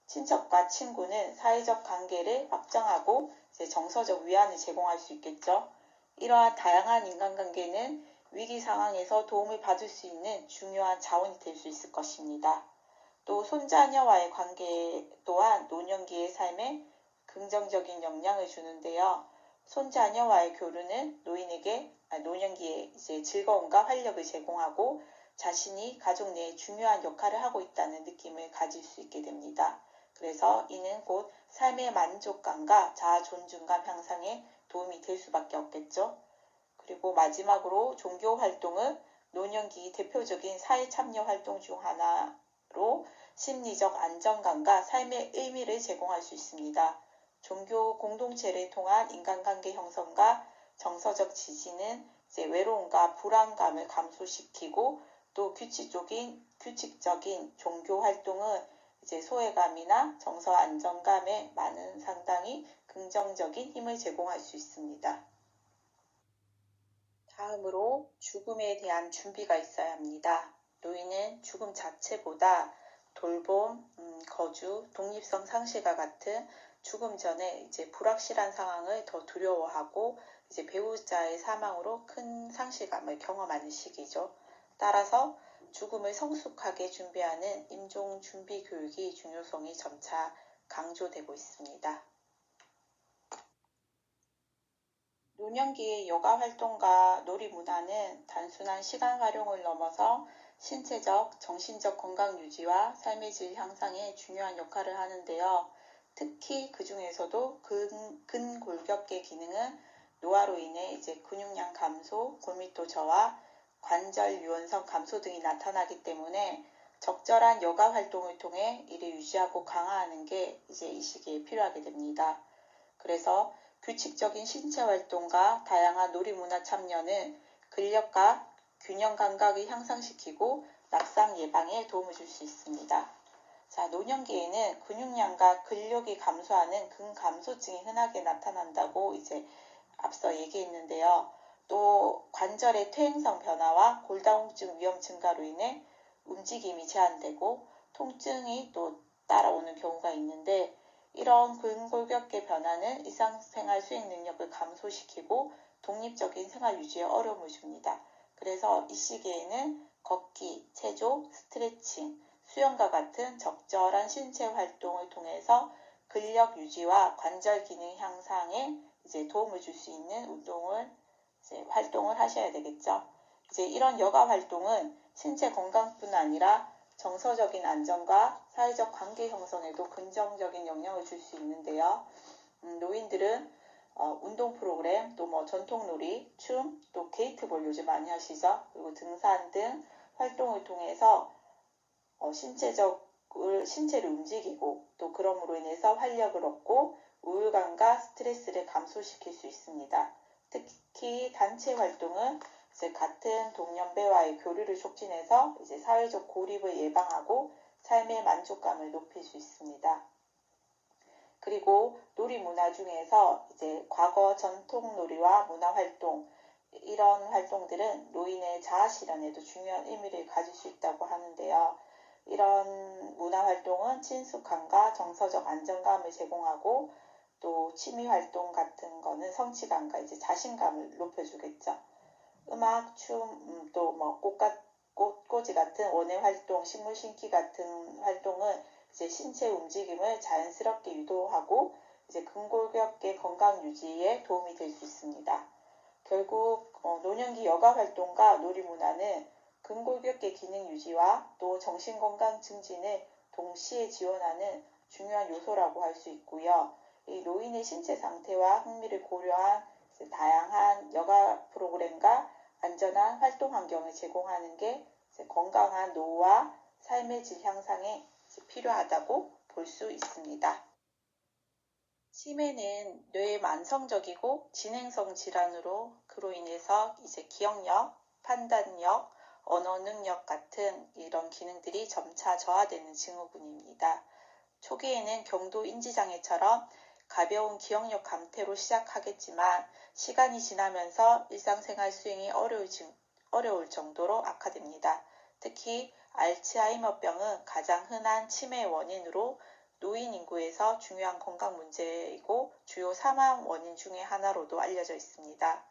친척과 친구는 사회적 관계를 확장하고 정서적 위안을 제공할 수 있겠죠. 이러한 다양한 인간관계는 위기 상황에서 도움을 받을 수 있는 중요한 자원이 될 수 있을 것입니다. 또 손자녀와의 관계 또한 노년기의 삶에 긍정적인 영향을 주는데요. 손자녀와의 교류는 노년기에 즐거움과 활력을 제공하고 자신이 가족 내에 중요한 역할을 하고 있다는 느낌을 가질 수 있게 됩니다. 그래서 이는 곧 삶의 만족감과 자아 존중감 향상에 도움이 될 수밖에 없겠죠. 그리고 마지막으로 종교 활동은 노년기 대표적인 사회 참여 활동 중 하나로 심리적 안정감과 삶의 의미를 제공할 수 있습니다. 종교 공동체를 통한 인간관계 형성과 정서적 지지는 외로움과 불안감을 감소시키고 또 규칙적인 종교 활동은 소외감이나 정서 안정감에 많은 상당히 긍정적인 힘을 제공할 수 있습니다. 다음으로 죽음에 대한 준비가 있어야 합니다. 노인은 죽음 자체보다 돌봄, 거주, 독립성 상실과 같은 죽음 전에 불확실한 상황을 더 두려워하고 배우자의 사망으로 큰 상실감을 경험하는 시기죠. 따라서 죽음을 성숙하게 준비하는 임종 준비 교육의 중요성이 점차 강조되고 있습니다. 노년기의 여가 활동과 놀이 문화는 단순한 시간 활용을 넘어서 신체적, 정신적 건강 유지와 삶의 질 향상에 중요한 역할을 하는데요. 특히 그 중에서도 근골격계 기능은 노화로 인해 근육량 감소, 골밀도 저하, 관절 유연성 감소 등이 나타나기 때문에 적절한 여가 활동을 통해 이를 유지하고 강화하는 게 이제 이 시기에 필요하게 됩니다. 그래서 규칙적인 신체 활동과 다양한 놀이문화 참여는 근력과 균형 감각을 향상시키고 낙상 예방에 도움을 줄 수 있습니다. 자, 노년기에는 근육량과 근력이 감소하는 근감소증이 흔하게 나타난다고 이제 앞서 얘기했는데요. 또 관절의 퇴행성 변화와 골다공증 위험 증가로 인해 움직임이 제한되고 통증이 또 따라오는 경우가 있는데 이런 근골격계 변화는 일상생활 수행 능력을 감소시키고 독립적인 생활 유지에 어려움을 줍니다. 그래서 이 시기에는 걷기, 체조, 스트레칭, 수영과 같은 적절한 신체 활동을 통해서 근력 유지와 관절 기능 향상에 이제 도움을 줄 수 있는 활동을 하셔야 되겠죠. 이제 이런 여가 활동은 신체 건강뿐 아니라 정서적인 안정과 사회적 관계 형성에도 긍정적인 영향을 줄 수 있는데요. 노인들은 운동 프로그램, 또 뭐 전통놀이, 춤, 또 게이트볼 요즘 많이 하시죠. 그리고 등산 등 활동을 통해서 신체를 움직이고 또 그럼으로 인해서 활력을 얻고 우울감과 스트레스를 감소시킬 수 있습니다. 특히 단체 활동은 이제 같은 동년배와의 교류를 촉진해서 이제 사회적 고립을 예방하고 삶의 만족감을 높일 수 있습니다. 그리고 놀이 문화 중에서 이제 과거 전통 놀이와 문화 활동 이런 활동들은 노인의 자아 실현에도 중요한 의미를 가질 수 있다고 하는데요. 이런 문화 활동은 친숙함과 정서적 안정감을 제공하고 또 취미 활동 같은 거는 성취감과 이제 자신감을 높여주겠죠. 음악, 춤, 또 뭐 꽃꽂이 같은 원예 활동, 식물 심기 같은 활동은 이제 신체 움직임을 자연스럽게 유도하고 이제 근골격계 건강 유지에 도움이 될 수 있습니다. 결국 노년기 여가 활동과 놀이 문화는 근골격계 기능 유지와 또 정신건강 증진을 동시에 지원하는 중요한 요소라고 할 수 있고요. 이 노인의 신체 상태와 흥미를 고려한 다양한 여가 프로그램과 안전한 활동 환경을 제공하는 게 건강한 노후와 삶의 질 향상에 필요하다고 볼 수 있습니다. 치매는 뇌의 만성적이고 진행성 질환으로 그로 인해서 이제 기억력, 판단력, 언어 능력 같은 이런 기능들이 점차 저하되는 증후군입니다. 초기에는 경도 인지장애처럼 가벼운 기억력 감퇴로 시작하겠지만 시간이 지나면서 일상생활 수행이 어려울 정도로 악화됩니다. 특히 알츠하이머병은 가장 흔한 치매의 원인으로 노인 인구에서 중요한 건강 문제이고 주요 사망 원인 중의 하나로도 알려져 있습니다.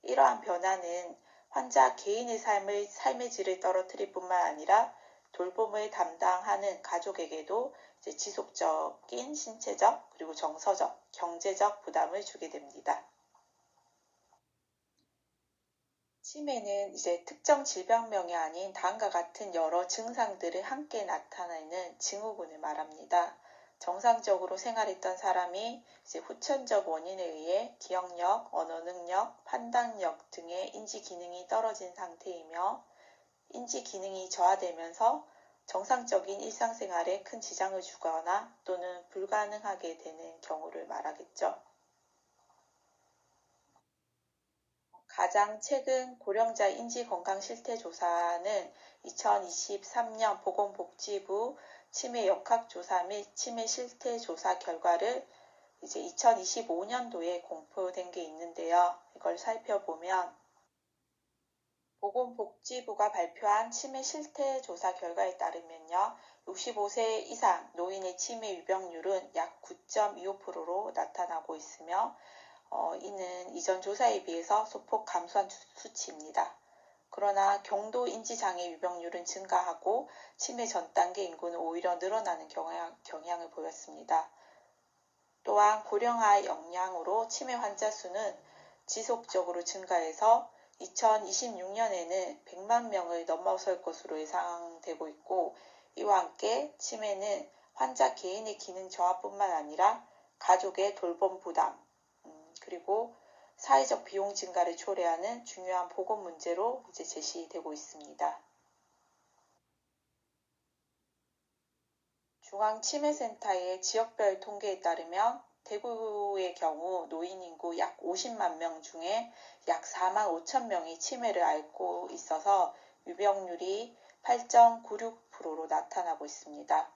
이러한 변화는 환자 개인의 삶의 질을 떨어뜨릴 뿐만 아니라 돌봄을 담당하는 가족에게도 지속적인 신체적 그리고 정서적, 경제적 부담을 주게 됩니다. 치매는 이제 특정 질병명이 아닌 다음과 같은 여러 증상들을 함께 나타내는 증후군을 말합니다. 정상적으로 생활했던 사람이 이제 후천적 원인에 의해 기억력, 언어 능력, 판단력 등의 인지 기능이 떨어진 상태이며 인지 기능이 저하되면서 정상적인 일상생활에 큰 지장을 주거나 또는 불가능하게 되는 경우를 말하겠죠. 가장 최근 고령자 인지건강실태조사는 2023년 보건복지부 치매 역학조사 및 치매 실태조사 결과를 이제 2025년도에 공표된 게 있는데요. 이걸 살펴보면 보건복지부가 발표한 치매 실태조사 결과에 따르면요. 65세 이상 노인의 치매 유병률은 약 9.25%로 나타나고 있으며 이는 이전 조사에 비해서 소폭 감소한 수치입니다. 그러나 경도 인지장애 유병률은 증가하고 치매 전 단계 인구는 오히려 늘어나는 경향을 보였습니다. 또한 고령화의 영향으로 치매 환자 수는 지속적으로 증가해서 2026년에는 100만 명을 넘어설 것으로 예상되고 있고 이와 함께 치매는 환자 개인의 기능 저하뿐만 아니라 가족의 돌봄 부담, 그리고 사회적 비용 증가를 초래하는 중요한 보건 문제로 이제 제시되고 있습니다. 중앙치매센터의 지역별 통계에 따르면 대구의 경우 노인 인구 약 50만 명 중에 약 4만 5천 명이 치매를 앓고 있어서 유병률이 8.96%로 나타나고 있습니다.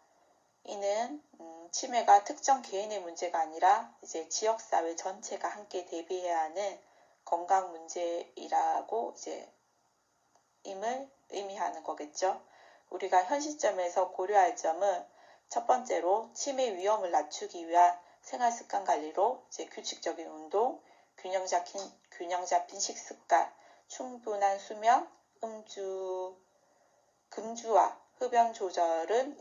이는 치매가 특정 개인의 문제가 아니라 이제 지역사회 전체가 함께 대비해야 하는 건강 문제이라고 임을 의미하는 거겠죠. 우리가 현 시점에서 고려할 점은 첫 번째로 치매 위험을 낮추기 위한 생활습관 관리로 규칙적인 운동, 균형 잡힌 식습관, 충분한 수면, 금주와 흡연 조절은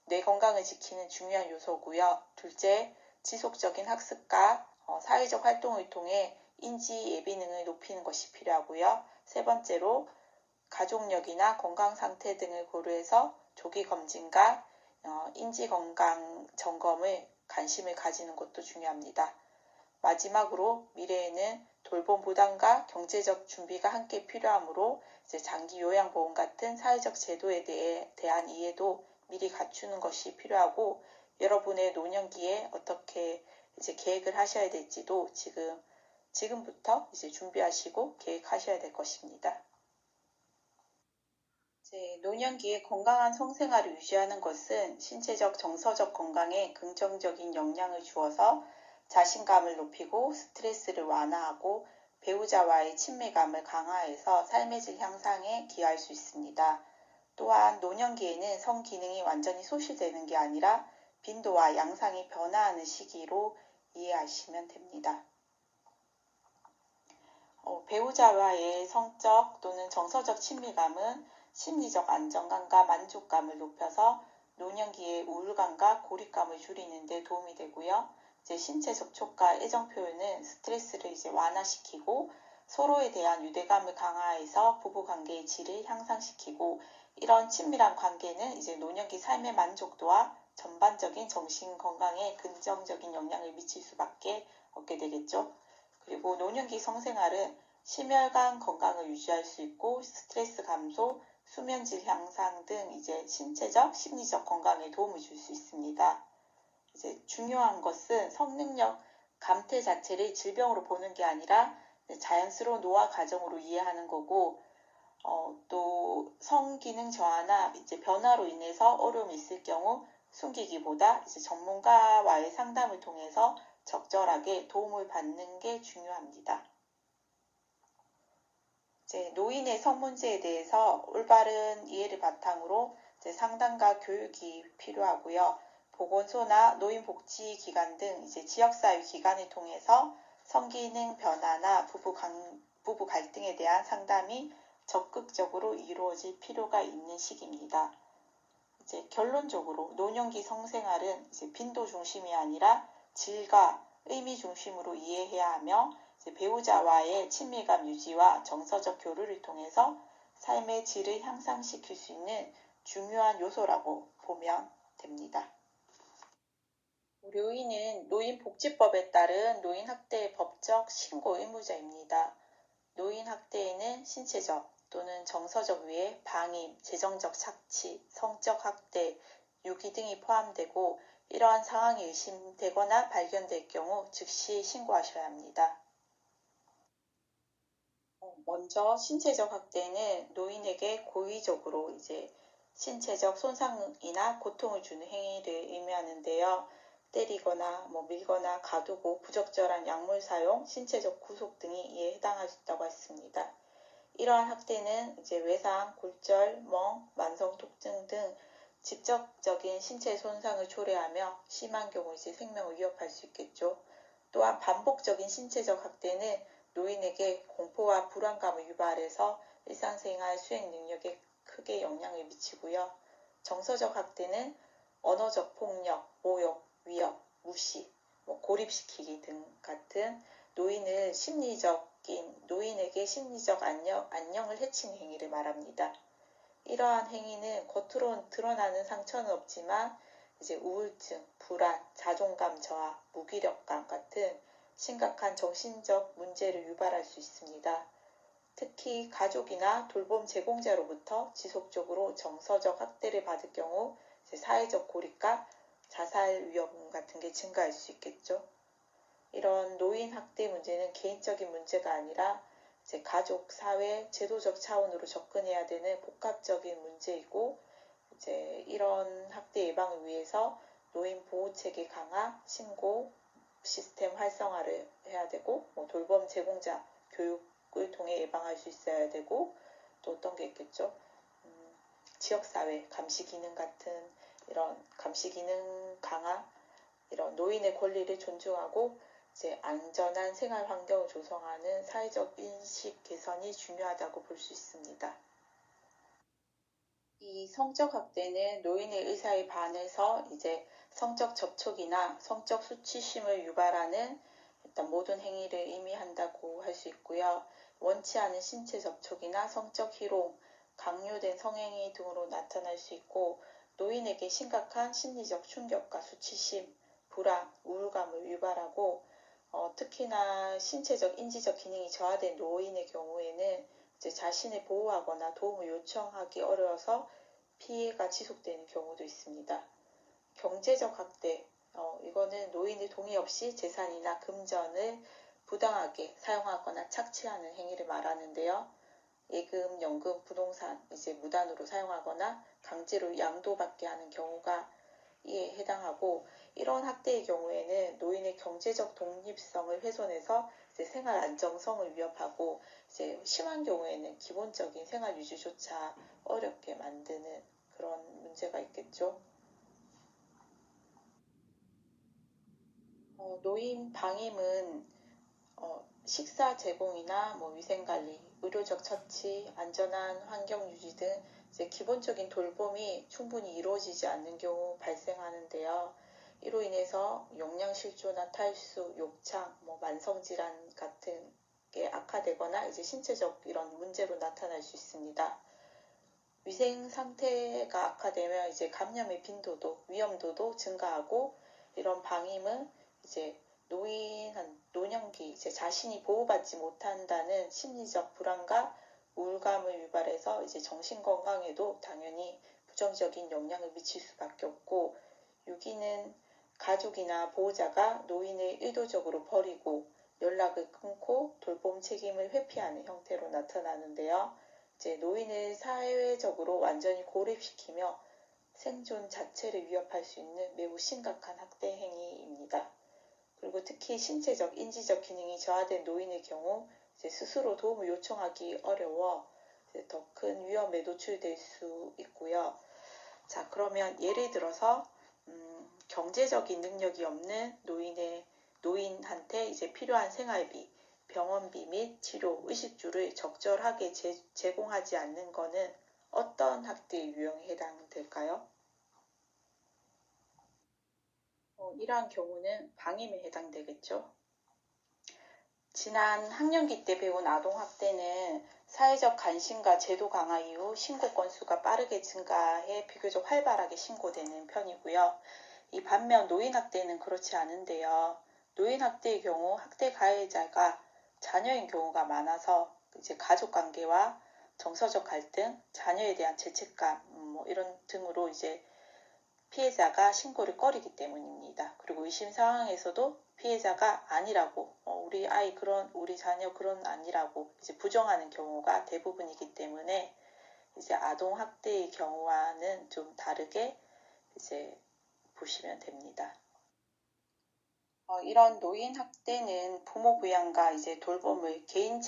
뇌 건강을 지키는 중요한 요소고요. 둘째, 지속적인 학습과 사회적 활동을 통해 인지 예비능을 높이는 것이 필요하고요. 세 번째로 가족력이나 건강 상태 등을 고려해서 조기 검진과 인지 건강 점검을 관심을 가지는 것도 중요합니다. 마지막으로 미래에는 돌봄 부담과 경제적 준비가 함께 필요하므로 장기 요양보험 같은 사회적 제도에 대한 이해도 미리 갖추는 것이 필요하고, 여러분의 노년기에 어떻게 계획을 하셔야 될지도 지금부터 준비하시고 계획하셔야 될 것입니다. 노년기에 건강한 성생활을 유지하는 것은 신체적, 정서적 건강에 긍정적인 영향을 주어서 자신감을 높이고 스트레스를 완화하고 배우자와의 친밀감을 강화해서 삶의 질 향상에 기여할 수 있습니다. 또한 노년기에는 성기능이 완전히 소실되는 게 아니라 빈도와 양상이 변화하는 시기로 이해하시면 됩니다. 배우자와의 성적 또는 정서적 친밀감은 심리적 안정감과 만족감을 높여서 노년기의 우울감과 고립감을 줄이는 데 도움이 되고요. 신체 접촉과 애정 표현은 스트레스를 완화시키고 서로에 대한 유대감을 강화해서 부부관계의 질을 향상시키고, 이런 친밀한 관계는 노년기 삶의 만족도와 전반적인 정신 건강에 긍정적인 영향을 미칠 수밖에 없게 되겠죠. 그리고 노년기 성생활은 심혈관 건강을 유지할 수 있고 스트레스 감소, 수면질 향상 등 신체적, 심리적 건강에 도움을 줄 수 있습니다. 중요한 것은 성능력 감퇴 자체를 질병으로 보는 게 아니라 자연스러운 노화 과정으로 이해하는 거고, 또 성기능 저하나 변화로 인해서 어려움이 있을 경우 숨기기보다 전문가와의 상담을 통해서 적절하게 도움을 받는 게 중요합니다. 노인의 성 문제에 대해서 올바른 이해를 바탕으로 상담과 교육이 필요하고요. 보건소나 노인복지기관 등 지역사회 기관을 통해서 성기능 변화나 부부 갈등에 대한 상담이 적극적으로 이루어질 필요가 있는 시기입니다. 결론적으로 노년기 성생활은 빈도 중심이 아니라 질과 의미 중심으로 이해해야 하며, 배우자와의 친밀감 유지와 정서적 교류를 통해서 삶의 질을 향상시킬 수 있는 중요한 요소라고 보면 됩니다. 노인은 노인복지법에 따른 노인학대의 법적 신고 의무자입니다. 노인학대에는 신체적 또는 정서적 위해 방임, 재정적 착취, 성적 학대, 유기 등이 포함되고, 이러한 상황이 의심되거나 발견될 경우 즉시 신고하셔야 합니다. 먼저 신체적 학대는 노인에게 고의적으로 신체적 손상이나 고통을 주는 행위를 의미하는데요. 때리거나 밀거나 가두고 부적절한 약물 사용, 신체적 구속 등이 이에 해당하다고 했습니다. 이러한 학대는 외상, 골절, 멍, 만성 통증 등 직접적인 신체 손상을 초래하며 심한 경우 생명을 위협할 수 있겠죠. 또한 반복적인 신체적 학대는 노인에게 공포와 불안감을 유발해서 일상생활 수행 능력에 크게 영향을 미치고요. 정서적 학대는 언어적 폭력, 모욕, 위협, 무시, 고립시키기 등 같은 노인에게 심리적 안녕을 해치는 행위를 말합니다. 이러한 행위는 겉으로 드러나는 상처는 없지만 우울증, 불안, 자존감 저하, 무기력감 같은 심각한 정신적 문제를 유발할 수 있습니다. 특히 가족이나 돌봄 제공자로부터 지속적으로 정서적 학대를 받을 경우 이제 사회적 고립과 자살 위험 같은 게 증가할 수 있겠죠. 이런 노인 학대 문제는 개인적인 문제가 아니라 이제 가족, 사회, 제도적 차원으로 접근해야 되는 복합적인 문제이고, 이제 이런 학대 예방을 위해서 노인 보호 체계 강화, 신고 시스템 활성화를 해야 되고, 돌봄 제공자 교육을 통해 예방할 수 있어야 되고, 또 어떤 게 있겠죠? 지역사회 감시 기능 같은 이런 감시 기능 강화, 이런 노인의 권리를 존중하고 이제 안전한 생활 환경을 조성하는 사회적 인식 개선이 중요하다고 볼 수 있습니다. 이 성적 학대는 노인의 의사에 반해서 이제 성적 접촉이나 성적 수치심을 유발하는 일단 모든 행위를 의미한다고 할 수 있고요. 원치 않은 신체 접촉이나 성적 희롱, 강요된 성행위 등으로 나타날 수 있고, 노인에게 심각한 심리적 충격과 수치심, 불안, 우울감을 유발하고, 특히나 신체적, 인지적 기능이 저하된 노인의 경우에는 이제 자신을 보호하거나 도움을 요청하기 어려워서 피해가 지속되는 경우도 있습니다. 경제적 학대, 이거는 노인의 동의 없이 재산이나 금전을 부당하게 사용하거나 착취하는 행위를 말하는데요. 예금, 연금, 부동산 이제 무단으로 사용하거나 강제로 양도받게 하는 경우가 이에 해당하고, 이런 학대의 경우에는 노인의 경제적 독립성을 훼손해서 이제 생활 안정성을 위협하고, 이제 심한 경우에는 기본적인 생활 유지조차 어렵게 만드는 그런 문제가 있겠죠. 노인 방임은 식사 제공이나 위생관리, 의료적 처치, 안전한 환경 유지 등 이제 기본적인 돌봄이 충분히 이루어지지 않는 경우 발생하는데요. 이로 인해서 영양실조나 탈수, 욕창, 만성질환 같은 게 악화되거나 이제 신체적 이런 문제로 나타날 수 있습니다. 위생 상태가 악화되면 이제 감염의 빈도도, 위험도도 증가하고, 이런 방임은 이제 노년기 이제 자신이 보호받지 못한다는 심리적 불안과 우울감을 유발해서 이제 정신 건강에도 당연히 부정적인 영향을 미칠 수밖에 없고, 유기는 가족이나 보호자가 노인을 의도적으로 버리고 연락을 끊고 돌봄 책임을 회피하는 형태로 나타나는데요. 이제 노인을 사회적으로 완전히 고립시키며 생존 자체를 위협할 수 있는 매우 심각한 학대 행위입니다. 그리고 특히 신체적, 인지적 기능이 저하된 노인의 경우 이제 스스로 도움을 요청하기 어려워 더 큰 위험에 노출될 수 있고요. 자, 그러면 예를 들어서 경제적인 능력이 없는 노인한테 이제 필요한 생활비, 병원비 및 치료, 의식주를 적절하게 제공하지 않는 것은 어떤 학대의 유형에 해당될까요? 이러한 경우는 방임에 해당되겠죠. 지난 학령기 때 배운 아동학대는 사회적 관심과 제도 강화 이후 신고 건수가 빠르게 증가해 비교적 활발하게 신고되는 편이고요. 이 반면 노인학대는 그렇지 않은데요. 노인학대의 경우 학대 가해자가 자녀인 경우가 많아서 이제 가족관계와 정서적 갈등, 자녀에 대한 죄책감 이런 등으로 이제 피해자가 신고를 꺼리기 때문입니다. 그리고 의심 상황에서도 피해자가 아니라고, 우리 자녀 그런 아니라고 이제 부정하는 경우가 대부분이기 때문에 이제 아동 학대의 경우와는 좀 다르게 이제 보시면 됩니다. 이런 노인 학대는 부모 부양과 이제 돌봄을 개인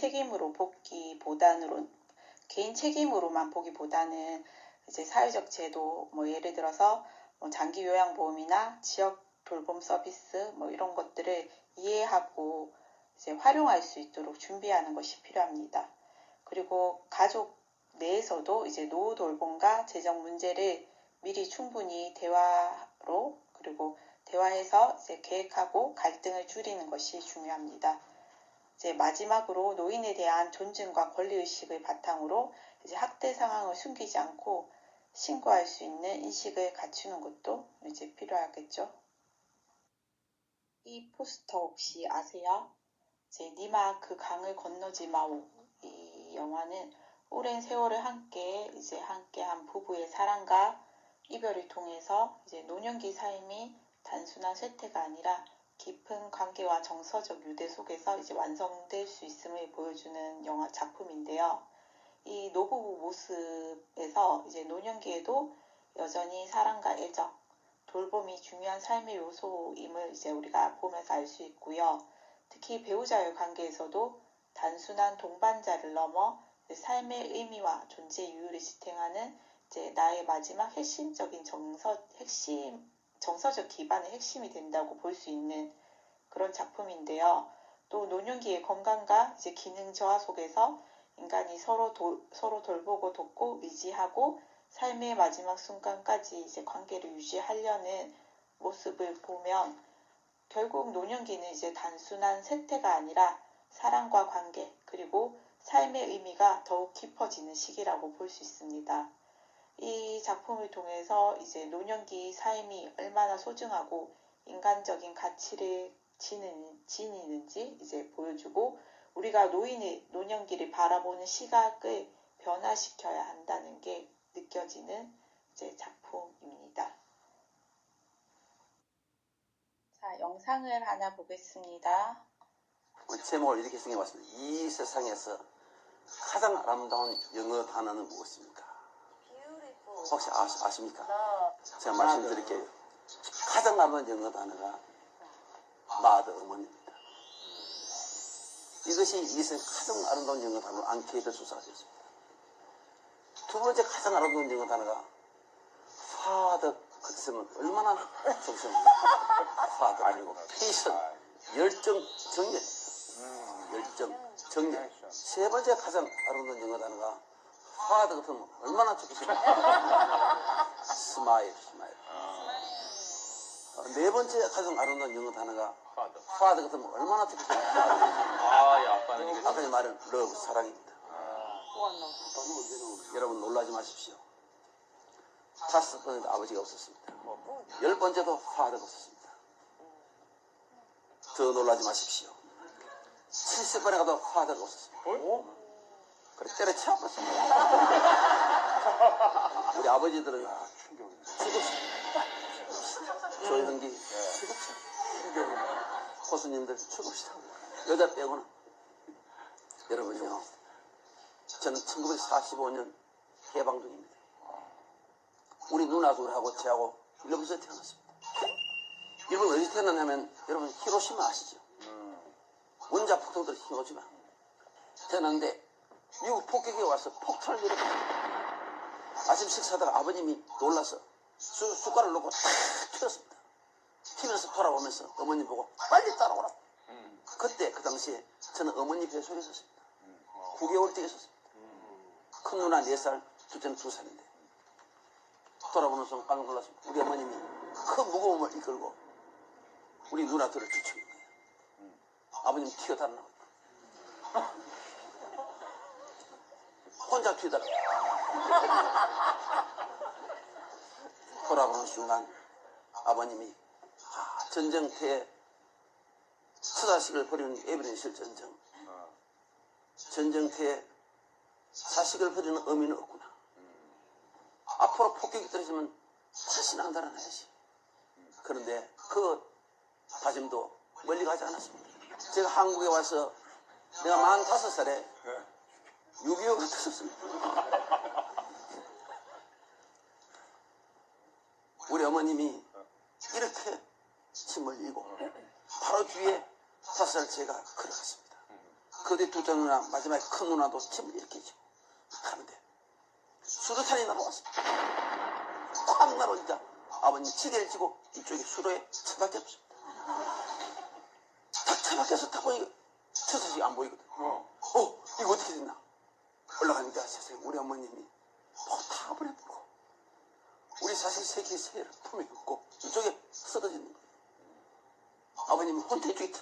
책임으로만 보기보다는 이제 사회적 제도, 예를 들어서 장기 요양보험이나 지역 돌봄 서비스 이런 것들을 이해하고 이제 활용할 수 있도록 준비하는 것이 필요합니다. 그리고 가족 내에서도 이제 노후 돌봄과 재정 문제를 미리 충분히 대화로, 그리고 대화해서 이제 계획하고 갈등을 줄이는 것이 중요합니다. 이제 마지막으로 노인에 대한 존중과 권리의식을 바탕으로 이제 학대 상황을 숨기지 않고 신고할 수 있는 인식을 갖추는 것도 이제 필요하겠죠. 이 포스터 혹시 아세요? 이제 니마 그 강을 건너지 마오. 이 영화는 오랜 세월을 함께한 부부의 사랑과 이별을 통해서 이제 노년기 삶이 단순한 쇠퇴가 아니라 깊은 관계와 정서적 유대 속에서 이제 완성될 수 있음을 보여주는 영화 작품인데요. 이 노부부 모습에서 이제 노년기에도 여전히 사랑과 애정, 돌봄이 중요한 삶의 요소임을 이제 우리가 보면서 알 수 있고요. 특히 배우자의 관계에서도 단순한 동반자를 넘어 삶의 의미와 존재 이유를 지탱하는 이제 나의 마지막 핵심적인 정서적 기반의 핵심이 된다고 볼 수 있는 그런 작품인데요. 또 노년기의 건강과 이제 기능 저하 속에서 인간이 서로 돌보고 돕고 의지하고 삶의 마지막 순간까지 이제 관계를 유지하려는 모습을 보면 결국 노년기는 이제 단순한 쇠퇴가 아니라 사랑과 관계 그리고 삶의 의미가 더욱 깊어지는 시기라고 볼 수 있습니다. 이 작품을 통해서 이제 노년기 삶이 얼마나 소중하고 인간적인 가치를 지니는지 이제 보여주고 우리가 노년기를 바라보는 시각을 변화시켜야 한다는 게 느껴지는 이제 작품입니다. 자, 영상을 하나 보겠습니다. 제목을 이렇게 생각해봤습니다. 이 세상에서 가장 아름다운 영어 단어는 무엇입니까? 혹시 아십니까? 제가 말씀드릴게요. 가장 아름다운 영어 단어가 마더, 어머니입니다. 이것이 이 세상 가장 아름다운 영어 단어로 앙케이트 조사가 되었습니다. 두 번째 가장 아름다운 영어 단어가 파더. 그 쓰면 얼마나 좋습니까? 파더 아니고 패션, 열정, 정열. 열정, 정열. 세 번째 가장 아름다운 영어 단어가 파더 같으면 얼마나 좋겠습니까? 스마일. 네 번째 가장 아름다운 영어 단어가 파더 같으면 얼마나 좋겠습니까? 아까 말은 러브, 사랑입니다. 여러분 놀라지 마십시오. 다섯 번에도 아버지가 없었습니다. 열 번째도 파더가 없었습니다. 더 놀라지 마십시오. 70번에 가도 파더가 없었습니다. 그래 때려치워버렸습니다. 우리 아버지들은 죽읍시다. 조현기 죽읍시다. 고수님들 죽읍시다. 여자 빼고는. 여러분요, 저는 1945년 해방 중입니다. 우리 누나들하고 저하고 일본에서 태어났습니다. 일본 어디서 태어났냐면 여러분 히로시마 아시죠? 원자 폭탄들 히로시마. 태어났는데 미국 폭격이 와서 폭탄을 내려봤습니다. 아침 식사하다가 아버님이 놀라서 숟가락을 놓고 탁 튀었습니다. 튀면서 돌아오면서 어머님 보고 빨리 따라오라. 그때 그 당시에 저는 어머니 뱃속에 있었습니다. 9개월째 있었습니다. 큰 누나 4살, 둘째는 2살인데 돌아보는 순간 깜짝 놀랐습니다. 우리 어머님이 큰 무거움을 이끌고 우리 누나들을 쫓아오는 거예요. 아버님 튀어달라고. 혼자 튀어달라고. 돌아보는 순간 아버님이 전쟁터에 처자식을 버리는 에베네실 전쟁, 전쟁터에 자식을 버리는 의미는 없구나. 앞으로 폭격이 떨어지면 다시 남달아나야지. 그런데 그 다짐도 멀리 가지 않았습니다. 제가 한국에 와서 내가 45살에 6.25가 터졌습니다. 우리 어머님이 이렇게 침을 흘리고 바로 뒤에 5살 제가 걸어갔습니다. 그 뒤에 둘째 누나, 마지막에 큰 누나도 침을 이렇게 지고 가는데 수류탄이 날아왔습니다. 꽉 날아오니까 아버님 지게를 지고 이쪽에 수로에 처박혀 없습니다. 딱 처박혀서 딱 보니까 처자식이 안 보이거든. 이거 어떻게 됐나? 올라가니까 세상에 우리 어머님이 다 버려버리고 우리 자식 새끼 새를 품에 안고 이쪽에 쓰러지는 거예요. 아버님이 혼자 이쪽에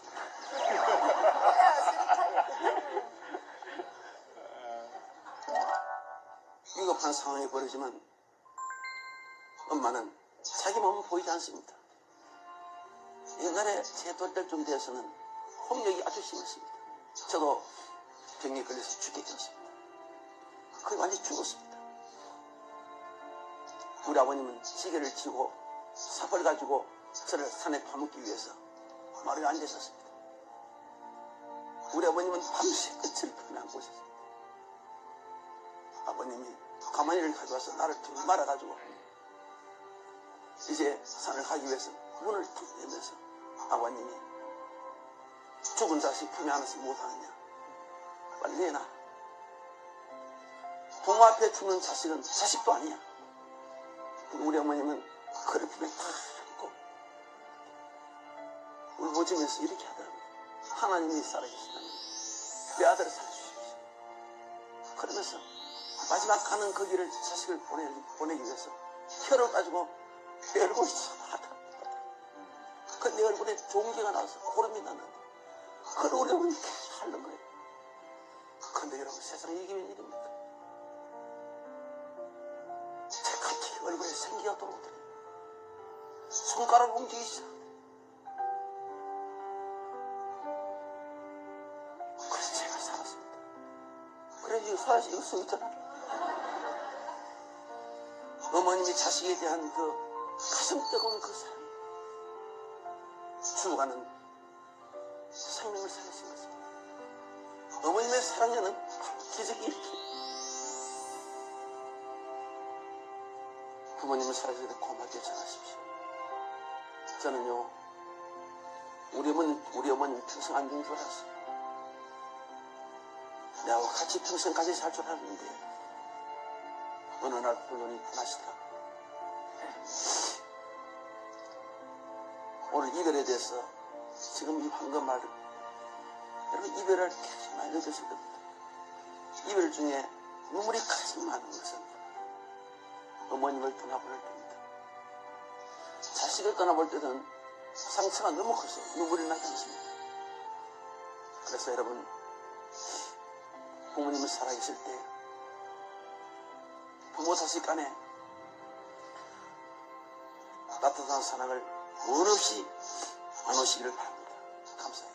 위급한 상황이 벌어지면 엄마는 자기 몸은 보이지 않습니다. 옛날에 제 돌 좀 되어서는 홍역이 아주 심했습니다. 저도 병에 걸려서 죽게 되었습니다. 거의 완전히 죽었습니다. 우리 아버님은 지게를 쥐고 삽을 가지고 저를 산에 파묻기 위해서 마루에 앉아 있었습니다. 우리 아버님은 밤새 끝을 편안고 있었습니다. 아버님이 가마니를 가져와서 나를 툭 말아가지고 이제 산을 가기 위해서 문을 툭 열면서 아버님이 죽은 자식 품에 안아서 못하느냐, 빨리 내놔. 부모 앞에 죽는 자식은 자식도 아니야. 우리 어머님은 그를 품에 탁 안고 울부짖으면서 이렇게 하더라고요. 하나님이 살아계시다면 내 아들을 살려주십시오. 그러면서 마지막 가는 그 길을 자식을 보내기 위해서 혀를 가지고 내 얼굴이 하다. 그 내 얼굴에 종기가 나서 고름이 났는데 그걸 우리 어머니 계속 하는 거예요. 그런데 여러분, 세상에 이기면 일입니까? 제 갑자기 얼굴에 생기가 돌아오더니 손가락을 움직이기 시작하더니 그래서 제가 살았습니다. 그래서 이거 살아서 이거 써 있잖아요. 어머님이 자식에 대한 그 가슴 뜨거운 그 사랑, 죽어가는 생명을 살리신 것입니다. 어머님의 사랑에는 기적이 이렇게 부모님을 살아주실 때 고맙게 전하십시오. 저는요, 우리 어머님 평생 안 죽는 줄 알았어요. 내가 같이 평생까지 살 줄 알았는데 어느 날 홀로니 떠나시더라고요. 오늘 이별에 대해서 지금 이 방금 말, 여러분 이별을 계속 많이 느끼실 겁니다. 이별 중에 눈물이 가장 많은 것은 어머님을 떠나볼 때입니다. 자식을 떠나볼 때는 상처가 너무 커서 눈물이 나지 않습니다. 그래서 여러분, 부모님을 살아계실 때 부모 자식 간에 따뜻한 사랑을 원 없이 나누시기를 바랍니다. 감사해요.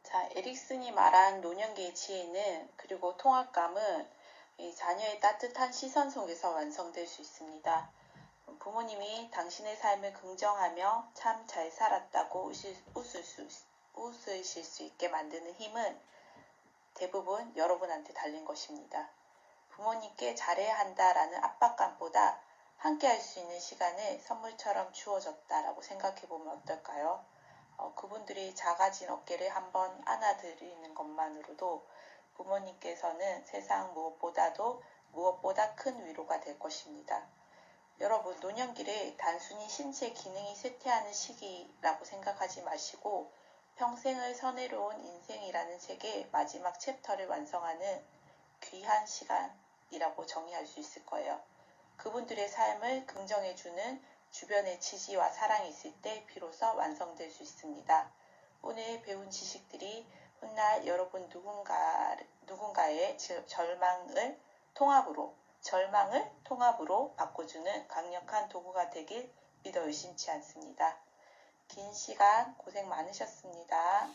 자, 에릭슨이 말한 노년기의 지혜는, 그리고 통합감은 이 자녀의 따뜻한 시선 속에서 완성될 수 있습니다. 부모님이 당신의 삶을 긍정하며 참 잘 살았다고 웃으실 수 있게 만드는 힘은 대부분 여러분한테 달린 것입니다. 부모님께 잘해야 한다라는 압박감보다 함께 할 수 있는 시간을 선물처럼 주어졌다라고 생각해 보면 어떨까요? 그분들이 작아진 어깨를 한번 안아드리는 것만으로도 부모님께서는 세상 무엇보다 큰 위로가 될 것입니다. 여러분, 노년기를 단순히 신체 기능이 쇠퇴하는 시기라고 생각하지 마시고 평생을 선해로운 인생이라는 책의 마지막 챕터를 완성하는 귀한 시간이라고 정의할 수 있을 거예요. 그분들의 삶을 긍정해주는 주변의 지지와 사랑이 있을 때 비로소 완성될 수 있습니다. 오늘 배운 지식들이 훗날 여러분 누군가의 절망을 통합으로 바꿔주는 강력한 도구가 되길 믿어 의심치 않습니다. 긴 시간 고생 많으셨습니다.